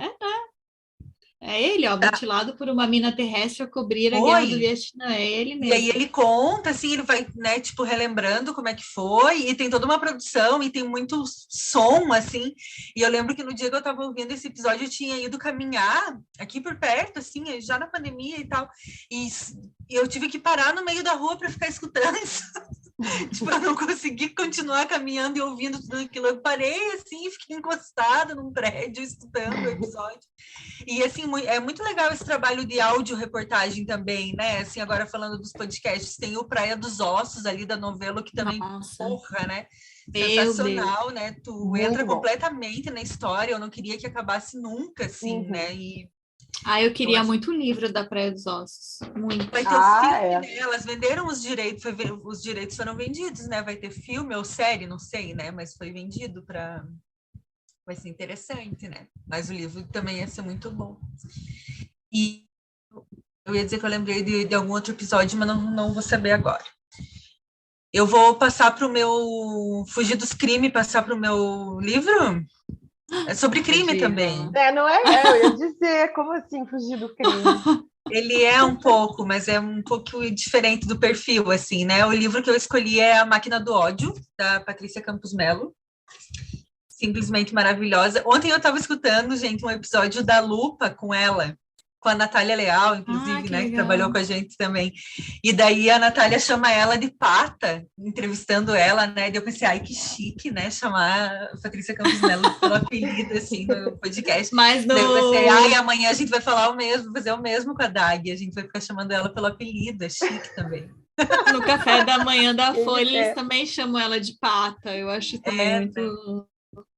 É ele, ó, mutilado por uma mina terrestre a cobrir a guerra do Foi. Vietnã. É ele E aí mesmo. ele conta, assim, ele vai, né, tipo, relembrando como é que foi, e tem toda uma produção, e tem muito som, assim, e eu lembro que no dia que eu tava ouvindo esse episódio, eu tinha ido caminhar aqui por perto, assim, já na pandemia e tal, e eu tive que parar no meio da rua para ficar escutando isso. Tipo, eu não consegui continuar caminhando e ouvindo tudo aquilo, eu parei, assim, e fiquei encostada num prédio, estudando o episódio. E, assim, é muito legal esse trabalho de áudio-reportagem também, né? Assim, agora falando dos podcasts, tem o Praia dos Ossos ali da novela, que também, Nossa, porra, né? meu Deus. Sensacional, né? Tu entra Muito bom. completamente na história, eu não queria que acabasse nunca, assim, né? E Eu eu queria acho muito o livro da Praia dos Ossos. Muito. vai ter o filme, É. né? Elas venderam os direitos, os direitos foram vendidos, né? Vai ter filme ou série, não sei, né? Mas foi vendido para. Vai ser interessante, né? Mas o livro também ia ser muito bom. E eu ia dizer que eu lembrei de algum outro episódio, mas não vou saber agora. Eu vou passar para o meu. Fugir dos crimes, passar para o meu livro. É sobre crime também. Não é? Eu ia dizer, como assim fugir do crime? Ele é um pouco, mas é um pouco diferente do perfil, assim, né? O livro que eu escolhi é A Máquina do Ódio, da Patrícia Campos Melo. Simplesmente maravilhosa. Ontem eu estava escutando, gente, um episódio da Lupa com ela, com a Natália Leal, inclusive, Que né, que legal. trabalhou com a gente também. E daí a Natália chama ela de Pata, entrevistando ela, né? E eu pensei, ai, que chique, né? Chamar a Patrícia Campos Melo pelo apelido, assim, no podcast. Mas Daí eu pensei, ai, amanhã a gente vai falar o mesmo, fazer o mesmo com a Dag, a gente vai ficar chamando ela pelo apelido, é chique também. No café da manhã da Folha, eles também chamam ela de Pata. Eu acho também muito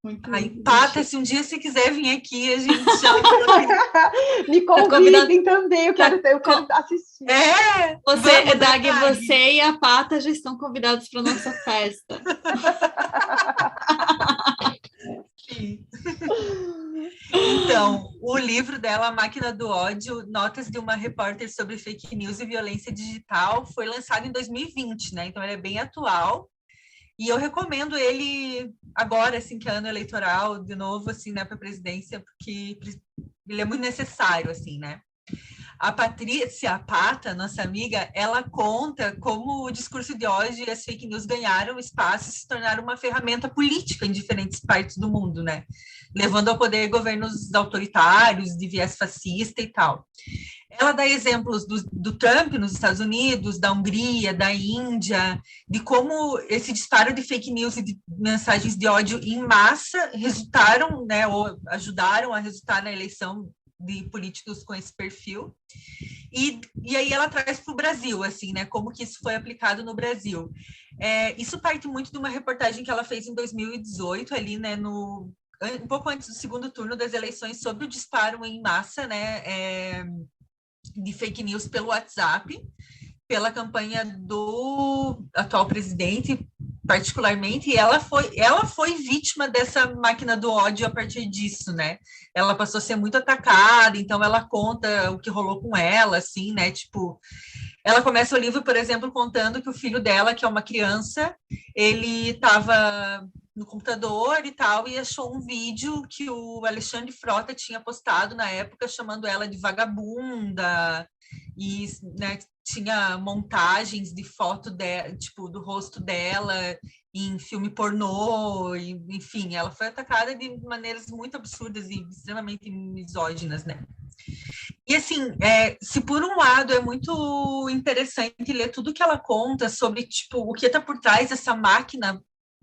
Muito Aí, lindo. Pata, se um dia você quiser vir aqui, a gente chama. Me convidem também, eu quero assistir. Você, Vamos, Dag, Dag. você e a Pata já estão convidados para nossa festa. Sim. Então, o livro dela, A Máquina do Ódio, Notas de uma Repórter sobre Fake News e Violência Digital, foi lançado em 2020, né? Então, ele é bem atual. E eu recomendo ele agora, assim, que é ano eleitoral, de novo, assim, né, para a presidência, porque ele é muito necessário, assim, né? A Patrícia Pata, nossa amiga, ela conta como o discurso de ódio e as fake news ganharam espaço e se tornaram uma ferramenta política em diferentes partes do mundo, né? Levando ao poder governos autoritários, de viés fascista e tal. Ela dá exemplos do Trump nos Estados Unidos, da Hungria, da Índia, de como esse disparo de fake news e de mensagens de ódio em massa resultaram, né, ou ajudaram a resultar na eleição de políticos com esse perfil. E aí ela traz para o Brasil, assim, né, como que isso foi aplicado no Brasil. Isso parte muito de uma reportagem que ela fez em 2018, ali, né, um pouco antes do segundo turno das eleições, sobre o disparo em massa, né, de fake news pelo WhatsApp, pela campanha do atual presidente, particularmente, e ela foi vítima dessa máquina do ódio a partir disso, né? Ela passou a ser muito atacada, então ela conta o que rolou com ela, assim, né? Tipo, ela começa o livro, por exemplo, contando que o filho dela, que é uma criança, ele estava no computador e tal, e achou um vídeo que o Alexandre Frota tinha postado na época, chamando ela de vagabunda, e, né, tinha montagens de foto tipo, do rosto dela em filme pornô, e, enfim, ela foi atacada de maneiras muito absurdas e extremamente misóginas, né? E assim, se por um lado é muito interessante ler tudo que ela conta sobre, tipo, o que está por trás dessa máquina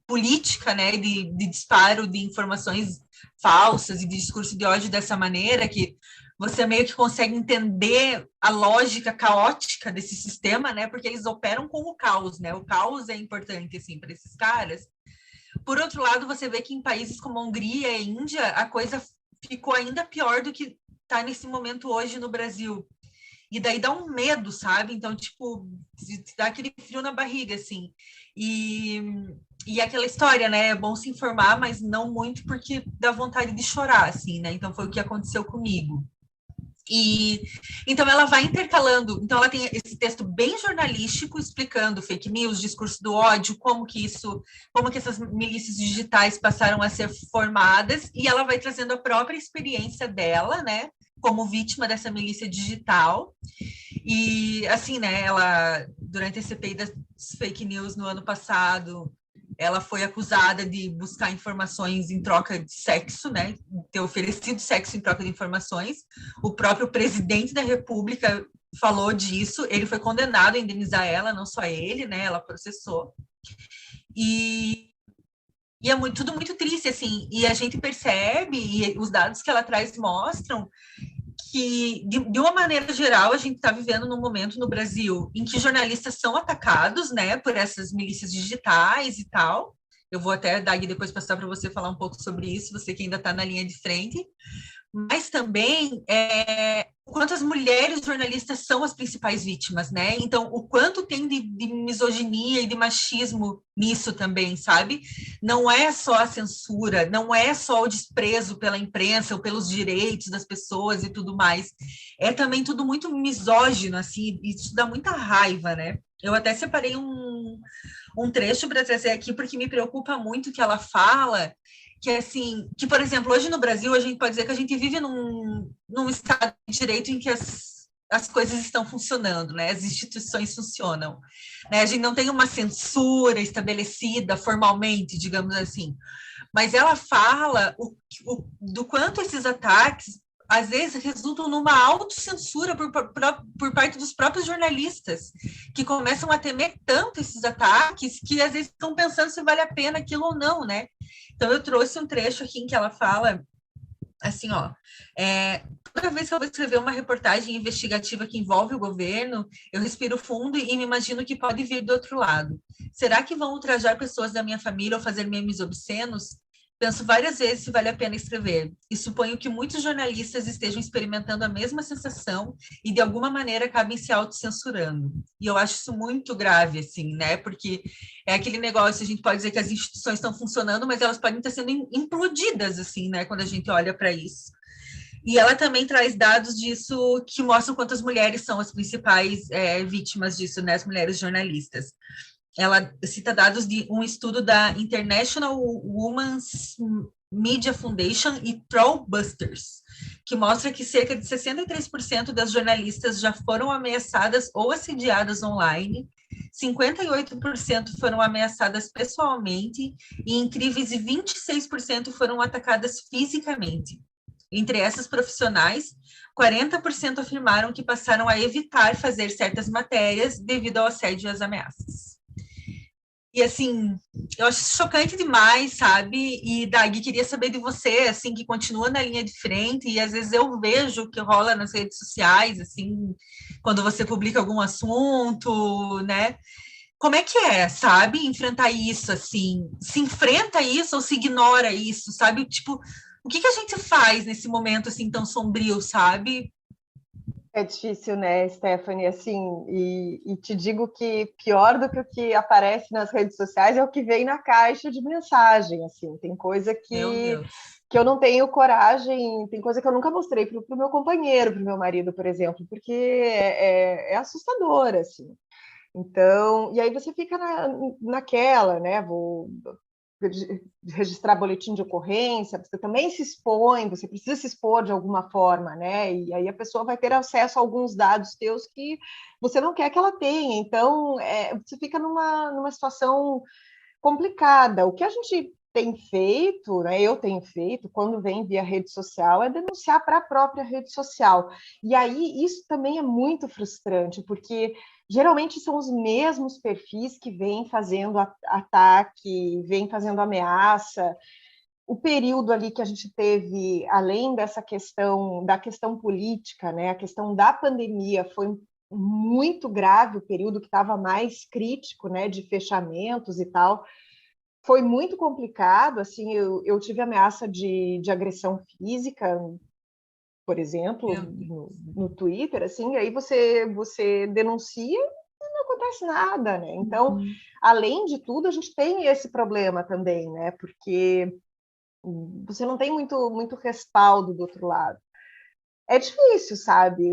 política, né, de disparo de informações falsas e de discurso de ódio dessa maneira, que você meio que consegue entender a lógica caótica desse sistema, né, porque eles operam com o caos, né, o caos é importante, assim, para esses caras. Por outro lado, você vê que em países como a Hungria e a Índia, a coisa ficou ainda pior do que está nesse momento hoje no Brasil. E daí dá um medo, sabe? Então, tipo, dá aquele frio na barriga, assim. E aquela história, né? É bom se informar, mas não muito, porque dá vontade de chorar, assim, né? Então, foi o que aconteceu comigo. E então ela vai intercalando, então ela tem esse texto bem jornalístico explicando fake news, discurso do ódio, como que essas milícias digitais passaram a ser formadas, e ela vai trazendo a própria experiência dela, né, como vítima dessa milícia digital. E assim, né, ela durante a CPI das fake news no ano passado, ela foi acusada de buscar informações em troca de sexo, né? Ter oferecido sexo em troca de informações. O próprio presidente da República falou disso. Ele foi condenado a indenizar ela, não só ele, né? Ela processou. E é tudo muito triste, assim. E a gente percebe, e os dados que ela traz mostram que, de uma maneira geral, a gente está vivendo num momento no Brasil em que jornalistas são atacados, né, por essas milícias digitais e tal. Eu vou até, Dag, depois passar para você falar um pouco sobre isso, você que ainda está na linha de frente. Mas também o quanto as mulheres jornalistas são as principais vítimas, né? Então, o quanto tem de misoginia e de machismo nisso também, sabe? Não é só a censura, não é só o desprezo pela imprensa ou pelos direitos das pessoas e tudo mais. É também tudo muito misógino, assim, e isso dá muita raiva, né? Eu até separei um trecho para trazer aqui, porque me preocupa muito que ela fala que, assim, que, por exemplo, hoje no Brasil, a gente pode dizer que a gente vive num estado de direito em que as coisas estão funcionando, né? As instituições funcionam. Né? A gente não tem uma censura estabelecida formalmente, digamos assim. Mas ela fala do quanto esses ataques, às vezes, resultam numa autocensura por parte dos próprios jornalistas, que começam a temer tanto esses ataques que, às vezes, estão pensando se vale a pena aquilo ou não, né? Então, eu trouxe um trecho aqui em que ela fala, assim, ó, toda vez que eu vou escrever uma reportagem investigativa que envolve o governo, eu respiro fundo e me imagino que pode vir do outro lado. Será que vão ultrajar pessoas da minha família ou fazer memes obscenos? Penso várias vezes se vale a pena escrever, e suponho que muitos jornalistas estejam experimentando a mesma sensação e, de alguma maneira, acabem se autocensurando. E eu acho isso muito grave, assim, né? Porque é aquele negócio, a gente pode dizer que as instituições estão funcionando, mas elas podem estar sendo implodidas, assim, né? Quando a gente olha para isso. E ela também traz dados disso que mostram quantas mulheres são as principais vítimas disso, né? As mulheres jornalistas. Ela cita dados de um estudo da International Women's Media Foundation e Trollbusters, que mostra que cerca de 63% das jornalistas já foram ameaçadas ou assediadas online, 58% foram ameaçadas pessoalmente e incríveis 26% foram atacadas fisicamente. Entre essas profissionais, 40% afirmaram que passaram a evitar fazer certas matérias devido ao assédio e às ameaças. E, assim, eu acho chocante demais, sabe? E, Dag, queria saber de você, assim, que continua na linha de frente, e às vezes eu vejo o que rola nas redes sociais, assim, quando você publica algum assunto, né? Como é que é, sabe? Enfrentar isso, assim, se enfrenta isso ou se ignora isso, sabe? Tipo, o que a gente faz nesse momento, assim, tão sombrio, sabe? É difícil, né, Stephanie? Assim, e te digo que pior do que o que aparece nas redes sociais é o que vem na caixa de mensagem. Assim, tem coisa Meu Deus. que eu não tenho coragem, tem coisa que eu nunca mostrei para o meu companheiro, para o meu marido, por exemplo, porque é assustador, assim. Então, e aí você fica naquela, né? Vou registrar boletim de ocorrência, você também se expõe, você precisa se expor de alguma forma, né? E aí a pessoa vai ter acesso a alguns dados teus que você não quer que ela tenha. Então, você fica numa situação complicada. O que a gente tem feito, né, eu tenho feito, quando vem via rede social, é denunciar para a própria rede social. E aí isso também é muito frustrante, porque geralmente são os mesmos perfis que vêm fazendo ataque, vêm fazendo ameaça. O período ali que a gente teve, além dessa questão, da questão política, né, a questão da pandemia foi muito grave, o período que estava mais crítico, né, de fechamentos e tal, foi muito complicado, assim, eu tive ameaça de agressão física, por exemplo, no Twitter, assim, aí você denuncia e não acontece nada, né? Então, além de tudo, a gente tem esse problema também, né? Porque você não tem muito respaldo do outro lado. É difícil, sabe?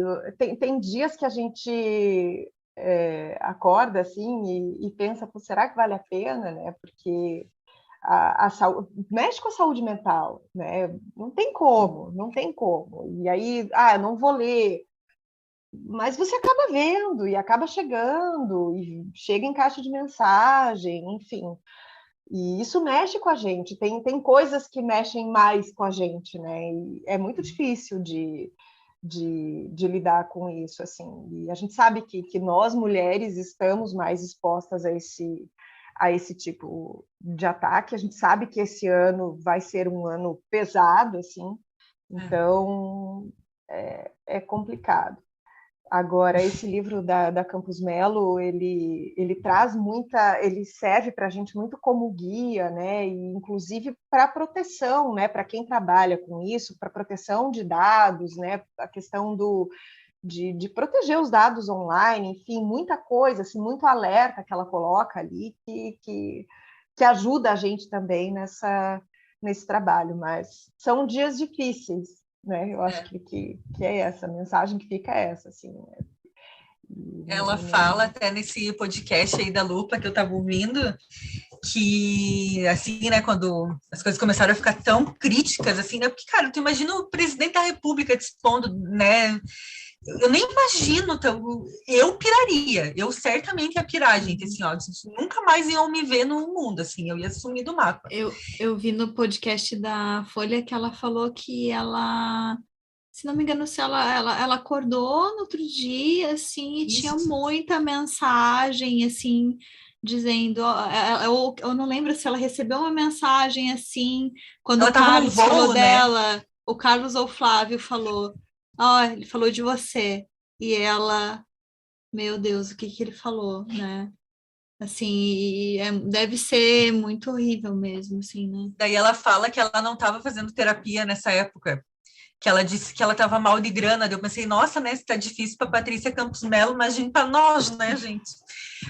Tem dias que a gente acorda assim e pensa, será que vale a pena, né? Porque a saúde, mexe com a saúde mental, né? Não tem como, não tem como. E aí, eu não vou ler. Mas você acaba vendo e acaba chegando, e chega em caixa de mensagem, enfim. E isso mexe com a gente. Tem coisas que mexem mais com a gente, né? E é muito difícil de lidar com isso, assim. E a gente sabe que nós, mulheres, estamos mais expostas a esse tipo de ataque. A gente sabe que esse ano vai ser um ano pesado, assim, então é complicado. Agora, esse livro da Campos Melo, ele traz ele serve para a gente muito como guia, né? E inclusive para proteção, né? Para quem trabalha com isso, para proteção de dados, né? A questão de proteger os dados online, enfim, muita coisa, assim, muito alerta que ela coloca ali que ajuda a gente também nesse trabalho, mas são dias difíceis, né? Eu acho que é essa a mensagem que fica essa, assim. Né? Ela fala até nesse podcast aí da Lupa que eu estava ouvindo que, assim, né, quando as coisas começaram a ficar tão críticas, assim, né, porque, cara, tu imagina o presidente da República dispondo, né, eu nem imagino, eu piraria, eu certamente ia pirar, gente, assim, ó, nunca mais iam me ver no mundo, assim, eu ia sumir do mapa. Eu vi no podcast da Folha que ela falou que ela, se não me engano, se ela acordou no outro dia, assim, e tinha muita mensagem, assim, dizendo, eu não lembro se ela recebeu uma mensagem, assim, quando ela o Carlos voo, falou né? dela, o Carlos ou o Flávio falou, ele falou de você, e ela, meu Deus, o que ele falou, né? Assim, e deve ser muito horrível mesmo, assim, né? Daí ela fala que ela não estava fazendo terapia nessa época, que ela disse que ela estava mal de grana. Daí eu pensei, nossa, né, se tá difícil para Patrícia Campos Melo, imagine para nós, né, gente?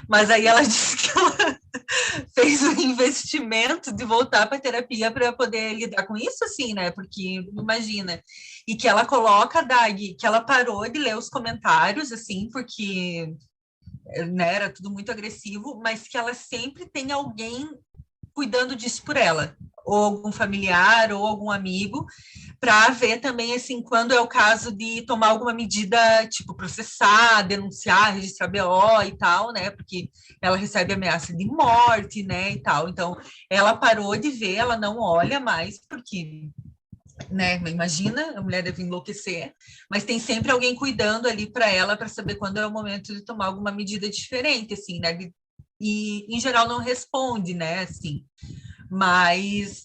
Mas aí ela disse que ela fez um investimento de voltar para terapia para poder lidar com isso, assim, né? Porque imagina. E que ela coloca, Dag, que ela parou de ler os comentários, assim, porque, né, era tudo muito agressivo, mas que ela sempre tem alguém cuidando disso por ela, ou algum familiar, ou algum amigo, para ver também, assim, quando é o caso de tomar alguma medida, tipo, processar, denunciar, registrar BO e tal, né, porque ela recebe ameaça de morte, né, e tal, então, ela parou de ver, ela não olha mais, porque, né, imagina, a mulher deve enlouquecer, mas tem sempre alguém cuidando ali para ela, para saber quando é o momento de tomar alguma medida diferente, assim, né, e, em geral, não responde, né, assim, mas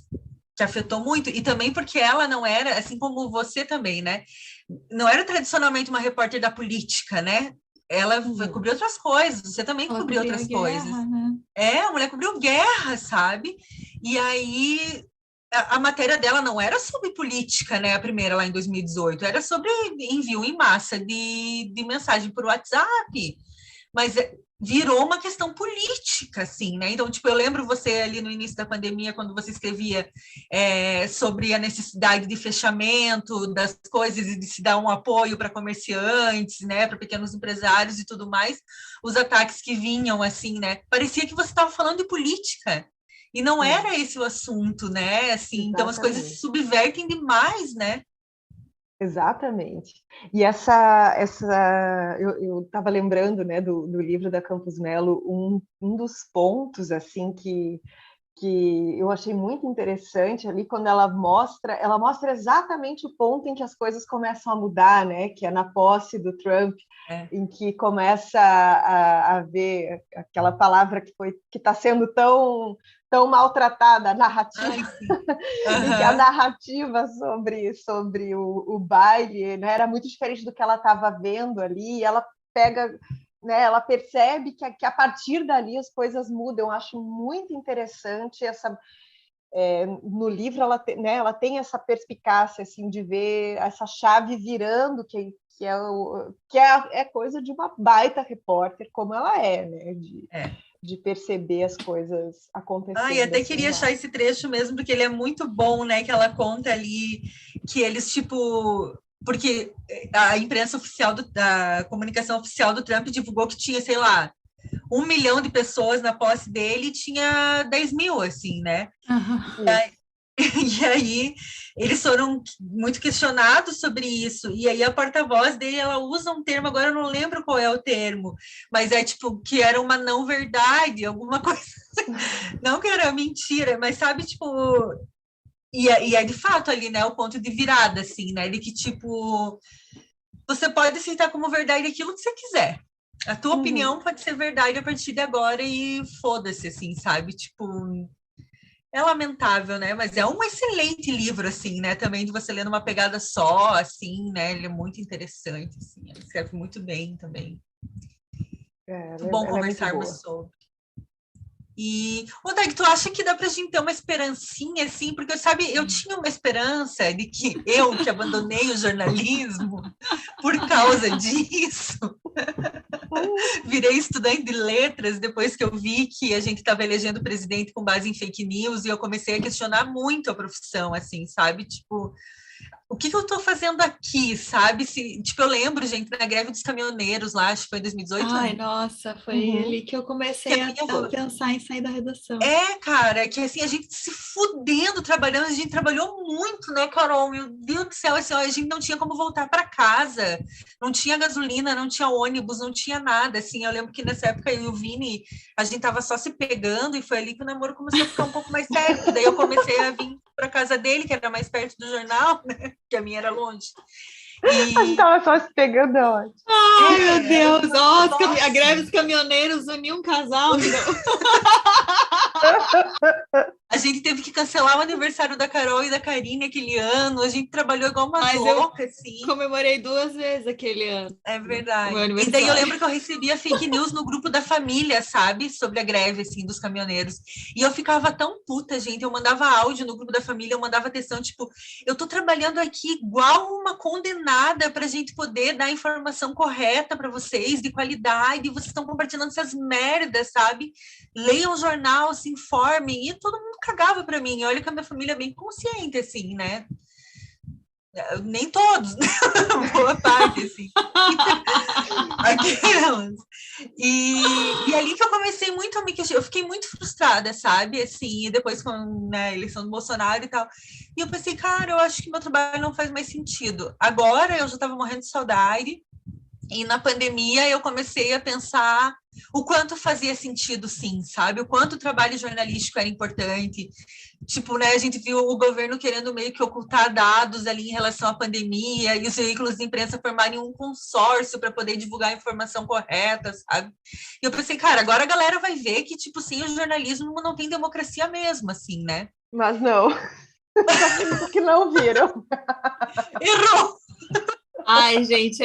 que afetou muito, e também porque ela não era, assim como você também, né, não era tradicionalmente uma repórter da política, né, ela cobriu outras coisas, você também Ela cobriu cobria outras guerra, coisas. né? A mulher cobriu guerra, sabe? E aí a matéria dela não era sobre política, né? A primeira lá em 2018, era sobre envio em massa de mensagem por WhatsApp. Mas virou uma questão política, assim, né? Então, tipo, eu lembro você ali no início da pandemia, quando você escrevia sobre a necessidade de fechamento das coisas e de se dar um apoio para comerciantes, né, para pequenos empresários e tudo mais, os ataques que vinham, assim, né? Parecia que você estava falando de política. E não era esse o assunto, né? Assim, então as coisas se subvertem demais, né? Exatamente. E eu estava lembrando, né, do livro da Campos Melo, um dos pontos assim que eu achei muito interessante ali quando ela mostra exatamente o ponto em que as coisas começam a mudar, né, que é na posse do Trump, em que começa a haver aquela palavra que está sendo tão maltratada, a narrativa, em que a narrativa sobre o baile, né, era muito diferente do que ela estava vendo ali, e ela pega, né, ela percebe que a partir dali as coisas mudam. Eu acho muito interessante no livro ela tem essa perspicácia assim, de ver essa chave virando, que é coisa de uma baita repórter como ela é, né? De perceber as coisas acontecendo. E até queria achar esse trecho mesmo, porque ele é muito bom, né? Que ela conta ali que eles, tipo... Porque a imprensa oficial, da comunicação oficial do Trump divulgou que tinha, sei lá, 1 milhão de pessoas na posse dele e tinha 10 mil, assim, né? E aí eles foram muito questionados sobre isso, e aí a porta-voz dele, ela usa um termo, agora eu não lembro qual é o termo, mas é tipo, que era uma não verdade, alguma coisa, não que era mentira, mas sabe, tipo, e é de fato ali, né, o ponto de virada, assim, né, de que, tipo, você pode aceitar como verdade aquilo que você quiser, a tua opinião pode ser verdade a partir de agora e foda-se, assim, sabe, tipo... É lamentável, né? Mas é um excelente livro, assim, né? Também de você ler numa pegada só, assim, né? Ele é muito interessante, assim. Ele escreve muito bem também. Muito bom conversarmos sobre. E, Dag, tu acha que dá pra gente ter uma esperancinha, assim? Porque, sabe, eu tinha uma esperança de que eu, que abandonei o jornalismo por causa disso, virei estudante de letras depois que eu vi que a gente estava elegendo presidente com base em fake news, e eu comecei a questionar muito a profissão, assim, sabe? Tipo, o que eu estou fazendo aqui, sabe? Tipo, eu lembro, gente, na greve dos caminhoneiros lá, acho que foi em 2018. Ai, nossa, foi ali que eu comecei a pensar em sair da redação. Cara, que assim, a gente se fudendo, trabalhando, a gente trabalhou muito, né, Carol? Meu Deus do céu, assim, a gente não tinha como voltar para casa, não tinha gasolina, não tinha ônibus, não tinha nada, assim, eu lembro que nessa época eu e o Vini, a gente tava só se pegando, e foi ali que o namoro começou a ficar um pouco mais sério, daí eu comecei a vir para casa dele, que era mais perto do jornal, né, que a minha era longe. A gente tava só se pegando, ótimo. Ai, meu Deus! Nossa, a greve dos caminhoneiros uniu um casal. gente teve que cancelar o aniversário da Carol e da Karine aquele ano, a gente trabalhou igual uma louca, assim. Comemorei 2 vezes aquele ano. É verdade. E daí eu lembro que eu recebia fake news no grupo da família, sabe? Sobre a greve, assim, dos caminhoneiros. E eu ficava tão puta, gente. Eu mandava áudio no grupo da família, eu mandava textão, tipo, eu tô trabalhando aqui igual uma condenada pra gente poder dar a informação correta para vocês, de qualidade, e vocês estão compartilhando essas merdas, sabe? Leiam o jornal, se informem. E todo mundo cagava pra mim. Olha que a minha família é bem consciente, assim, né? Nem todos, né? Boa parte, assim. Aquelas. E ali que eu comecei muito a me questionar, eu fiquei muito frustrada, sabe? Assim, e depois com, né, a eleição do Bolsonaro e tal. E eu pensei, cara, eu acho que meu trabalho não faz mais sentido. Agora eu já estava morrendo de saudade. E na pandemia eu comecei a pensar o quanto fazia sentido, sim, sabe? O quanto o trabalho jornalístico era importante. Tipo, né, a gente viu o governo querendo meio que ocultar dados ali em relação à pandemia e os veículos de imprensa formarem um consórcio para poder divulgar a informação correta, sabe? E eu pensei, cara, agora a galera vai ver que, tipo, sim, o jornalismo não tem democracia mesmo, assim, né? Mas não. Tá vendo que não viram. Errou! Ai, gente,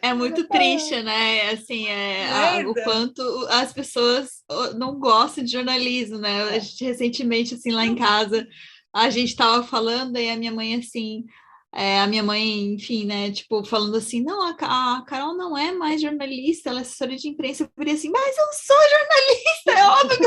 é muito triste, né? Assim, o quanto as pessoas não gostam de jornalismo, né? A gente, recentemente, assim, lá em casa, a gente estava falando, e a minha mãe, assim, a minha mãe, enfim, né, tipo, falando assim, não, a Carol não é mais jornalista, ela é assessora de imprensa. Eu falei assim, mas eu sou jornalista, é óbvio que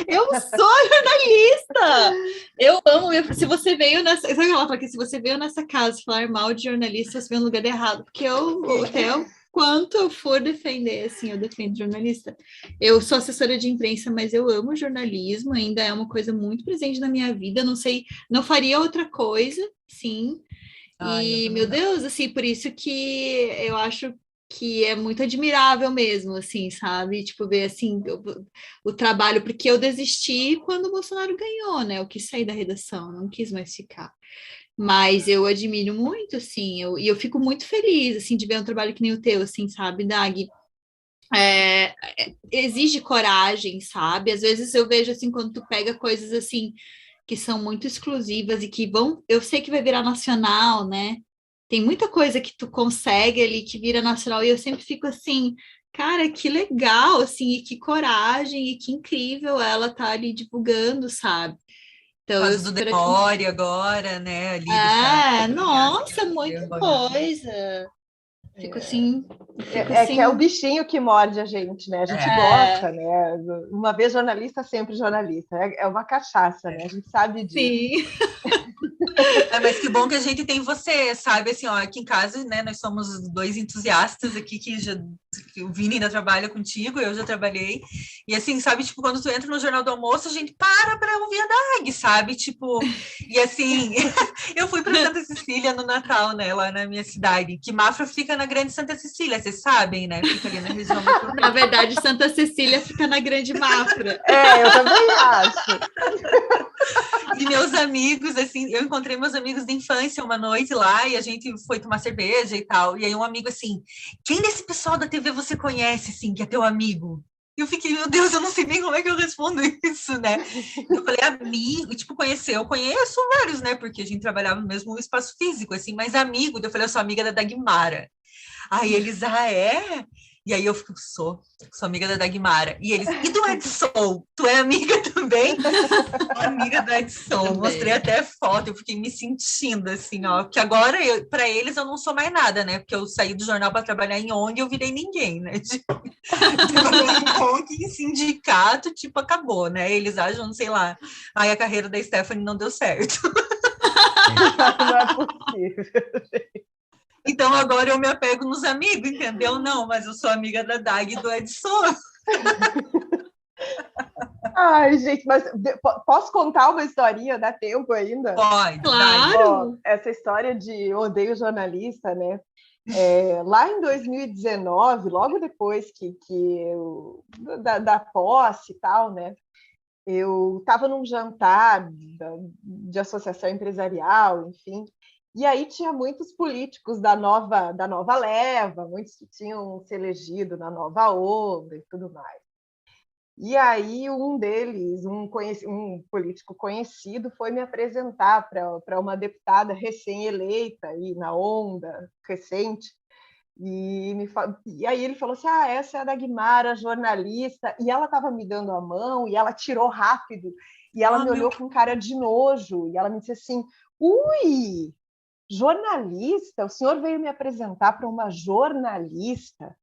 eu sou jornalista! Eu amo, se você veio nessa. Sabe ela fala que se você veio nessa casa falar mal de jornalista, você veio no lugar errado. Porque até o quanto eu for defender, assim, eu defendo jornalista. Eu sou assessora de imprensa, mas eu amo jornalismo, ainda é uma coisa muito presente na minha vida. Não sei, não faria outra coisa, sim. E, meu Deus, assim, por isso que eu acho que é muito admirável mesmo, assim, sabe? Tipo, ver, assim, o trabalho, porque eu desisti quando o Bolsonaro ganhou, né? Eu quis sair da redação, não quis mais ficar. Mas eu admiro muito, assim, e eu fico muito feliz, assim, de ver um trabalho que nem o teu, assim, sabe, Dag? Exige coragem, sabe? Às vezes eu vejo, assim, quando tu pega coisas, assim, que são muito exclusivas e que vão, eu sei que vai virar nacional, né? Tem muita coisa que tu consegue ali que vira nacional e eu sempre fico assim, cara, que legal, assim, e que coragem e que incrível ela tá ali divulgando, sabe? Por Então eu causa do super admiro. Demore agora, né? Ali dessa. Nossa, muita coisa. Fico assim, fico É que é o assim. bichinho que morde a gente, né? A gente É, gosta, né? Uma vez jornalista, sempre jornalista. É uma cachaça, né? A gente sabe disso. sim. Mas que bom que a gente tem você, sabe? Assim, ó, aqui em casa, né? Nós somos dois entusiastas aqui que o Vini ainda trabalha contigo, eu já trabalhei. E assim, sabe, tipo, quando tu entra no Jornal do Almoço, a gente para ouvir a Dag, sabe? Tipo, e assim, eu fui para Santa Cecília no Natal, né? Lá na minha cidade, que Mafra fica na Grande Santa Cecília, vocês sabem, né? Fica ali na região Na metropolitana. verdade, Santa Cecília fica na Grande Mafra. Eu também acho. E meus amigos, assim, eu encontrei meus amigos de infância uma noite lá e a gente foi tomar cerveja e tal. E aí um amigo assim, quem desse pessoal da TV você conhece, assim, que é teu amigo? E eu fiquei, meu Deus, eu não sei nem como é que eu respondo isso, né? Eu falei, amigo, tipo, conhecer, eu conheço vários, né? Porque a gente trabalhava no mesmo espaço físico, assim, mas amigo, eu falei, eu sou amiga da Dagmara. Aí eles, é? E aí eu fico, sou amiga da Dagmara. E eles, e do Edson? Tu é amiga também? Amiga do Edson, mostrei até foto, eu fiquei me sentindo assim, ó, porque agora para eles eu não sou mais nada, né? Porque eu saí do jornal para trabalhar em ONG, eu virei ninguém, né? Trabalhando em ONG, em sindicato, tipo, acabou, né? Eles acham, sei lá, aí a carreira da Stephanie não deu certo. Não é possível. Então agora eu me apego nos amigos, entendeu? Não, mas eu sou amiga da Dag e do Edson. Ai, gente, mas posso contar uma historinha? Dá tempo ainda? Pode, Claro! Essa história de odeio jornalista, né? Lá em 2019, logo depois da posse e tal, né? Eu estava num jantar de associação empresarial, enfim, e aí tinha muitos políticos da nova leva, muitos que tinham se elegido na nova onda e tudo mais. E aí um deles, um político conhecido, foi me apresentar para uma deputada recém-eleita, aí na onda recente, e aí ele falou assim, essa é a Dagmara, jornalista, e ela estava me dando a mão, e ela tirou rápido, e ela me olhou com cara de nojo, e ela me disse assim, ui, jornalista? O senhor veio me apresentar para uma jornalista?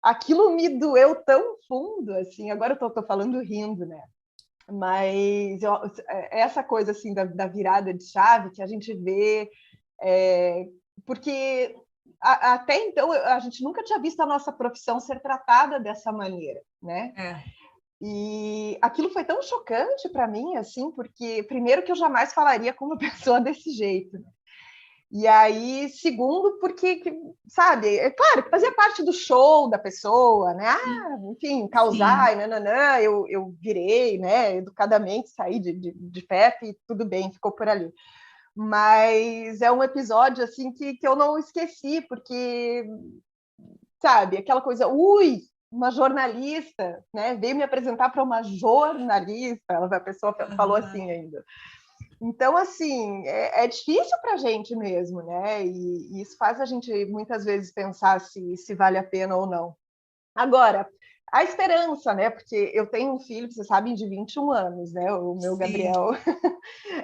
Aquilo me doeu tão fundo, assim, agora eu tô falando rindo, né? Mas essa coisa, assim, da virada de chave que a gente vê, porque até então a gente nunca tinha visto a nossa profissão ser tratada dessa maneira, né? E aquilo foi tão chocante para mim, assim, porque primeiro que eu jamais falaria com uma pessoa desse jeito, né? E aí, segundo, porque, sabe, é claro que fazia parte do show da pessoa, né? Enfim, causar, e nananã, eu virei, né, educadamente, saí de perto e tudo bem, ficou por ali. Mas é um episódio, assim, que eu não esqueci, porque, sabe, aquela coisa, uma jornalista, né? Veio me apresentar para uma jornalista, a pessoa falou assim ainda. Então, assim, é difícil para a gente mesmo, né? E isso faz a gente, muitas vezes, pensar se vale a pena ou não. Agora, a esperança, né? Porque eu tenho um filho, vocês sabem, de 21 anos, né? O meu Gabriel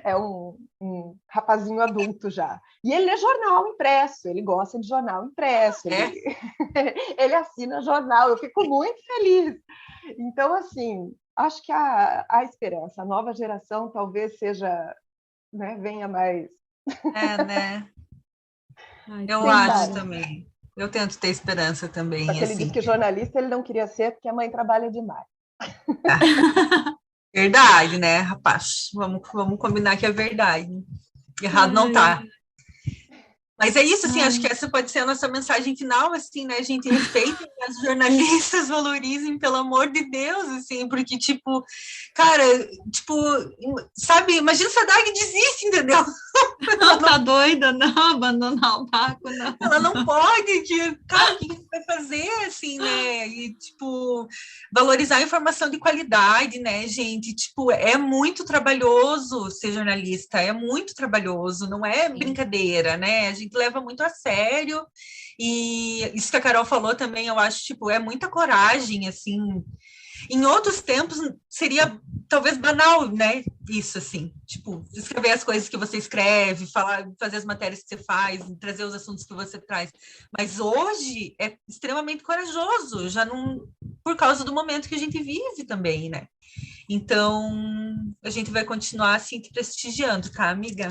é um rapazinho adulto já. E ele lê jornal impresso, ele gosta de jornal impresso, ele assina jornal, eu fico muito feliz. Então, assim, acho que a esperança, a nova geração talvez seja... né, venha mais. Né? Eu acho também. Eu tento ter esperança também. Só que ele disse que jornalista ele não queria ser porque a mãe trabalha demais. Verdade, né, rapaz? Vamos combinar que é verdade. Errado não tá. Mas é isso, assim, acho que essa pode ser a nossa mensagem final, assim, né, gente, respeitem as jornalistas, valorizem, pelo amor de Deus, assim, porque, tipo, cara, tipo, sabe, imagina se a Dag desiste, entendeu? Não, tá doida, não, abandonar o barco, não. Ela não pode, cara, o que você vai fazer, assim, né, e, tipo, valorizar a informação de qualidade, né, gente, tipo, é muito trabalhoso ser jornalista, é muito trabalhoso, não é brincadeira, né, a gente leva muito a sério, e isso que a Carol falou também, eu acho, tipo, é muita coragem, assim, em outros tempos seria talvez banal, né, isso, assim, tipo, escrever as coisas que você escreve, fazer as matérias que você faz, trazer os assuntos que você traz, mas hoje é extremamente corajoso, já não, por causa do momento que a gente vive também, né, então a gente vai continuar, assim, te prestigiando, tá, amiga?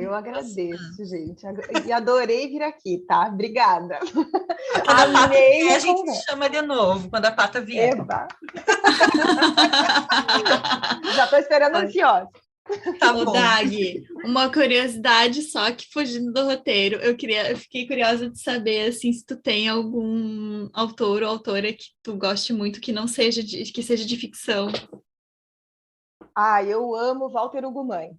Eu agradeço, gente. E adorei vir aqui, tá? Obrigada. Quando a Pata vier, a gente te chama de novo, quando a Pata vier. Eba. Já estou esperando ansiosa. Tá bom. Dag, uma curiosidade só que fugindo do roteiro, eu fiquei curiosa de saber assim, se tu tem algum autor ou autora que tu goste muito que não seja que seja de ficção. Eu amo Walter Ugumãe.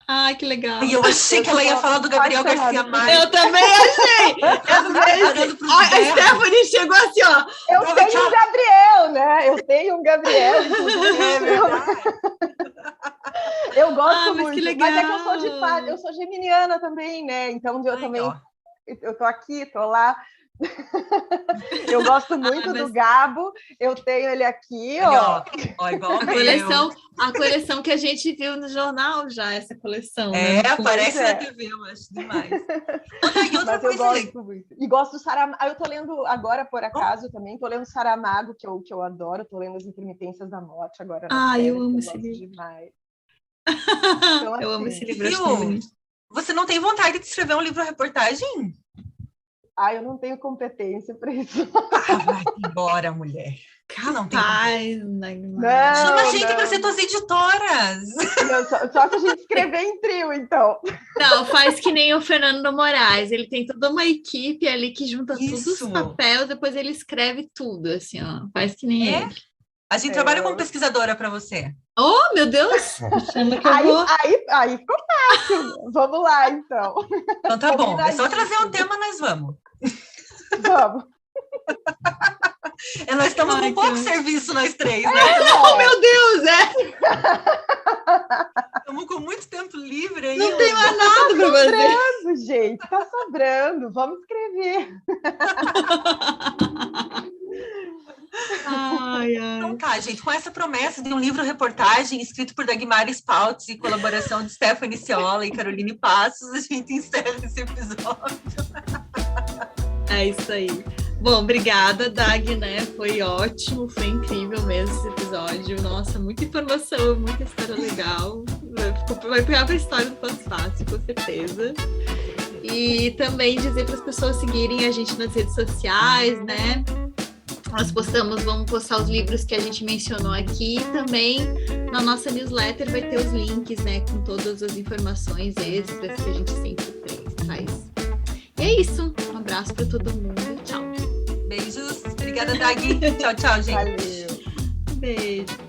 Ai, que legal. E eu achei que ela ia falar do Gabriel Garcia Marques. Eu também achei. A Stephanie chegou assim, ó. Eu tenho um Gabriel, né? Eu tenho um Gabriel. É verdade. Eu gosto muito. Que legal. Mas é que eu sou geminiana também, né? Então eu também... Eu tô aqui, tô lá. Eu gosto muito do Gabo, eu tenho ele aqui, ó. Igual a coleção que a gente viu no jornal já, essa coleção. Né? Aparece na TV, eu acho demais. Mas eu gosto muito. E gosto do Saramago. Eu tô lendo agora, por acaso, também, tô lendo Saramago, que eu adoro, tô lendo As Intermitências da Morte agora. Eu amo esse livro. Demais. Então, eu amo esse livro. Você não tem vontade de escrever um livro-reportagem? Eu não tenho competência para isso. Vai embora, mulher. Não tem Chama a gente para ser tuas editoras. Só se a gente escrever em trio, então. Não, faz que nem o Fernando Moraes. Ele tem toda uma equipe ali que junta todos os papéis, depois ele escreve tudo, assim, ó. Faz que nem ele. A gente trabalha como pesquisadora para você. Oh, meu Deus! Chama que eu vou. Aí ficou fácil. Vamos lá, então. Então tá bom. É só trazer um tema, nós vamos. Vamos. Nós estamos com pouco serviço, nós três, né? Oh, meu Deus, Estamos com muito tempo livre ainda. Não tem mais nada para fazer. Tá sobrando, gente, tá sobrando. Vamos escrever. Ai, ai. Então tá, gente, com essa promessa de um livro-reportagem escrito por Dagmar Spaltz e colaboração de Stephanie Ciola e Caroline Passos, a gente encerra esse episódio. É isso aí. Bom, obrigada, Dag, né? Foi ótimo, foi incrível mesmo esse episódio. Nossa, muita informação, muita história legal. Vai pegar pra história do Pós-Fácil, com certeza. E também dizer para as pessoas seguirem a gente nas redes sociais, né? Nós vamos postar os livros que a gente mencionou aqui, e também na nossa newsletter vai ter os links, né, com todas as informações extras que a gente sempre traz. E é isso, um abraço para todo mundo, tchau. Beijos, obrigada, Dag. Tchau, tchau, gente. Valeu. Beijo.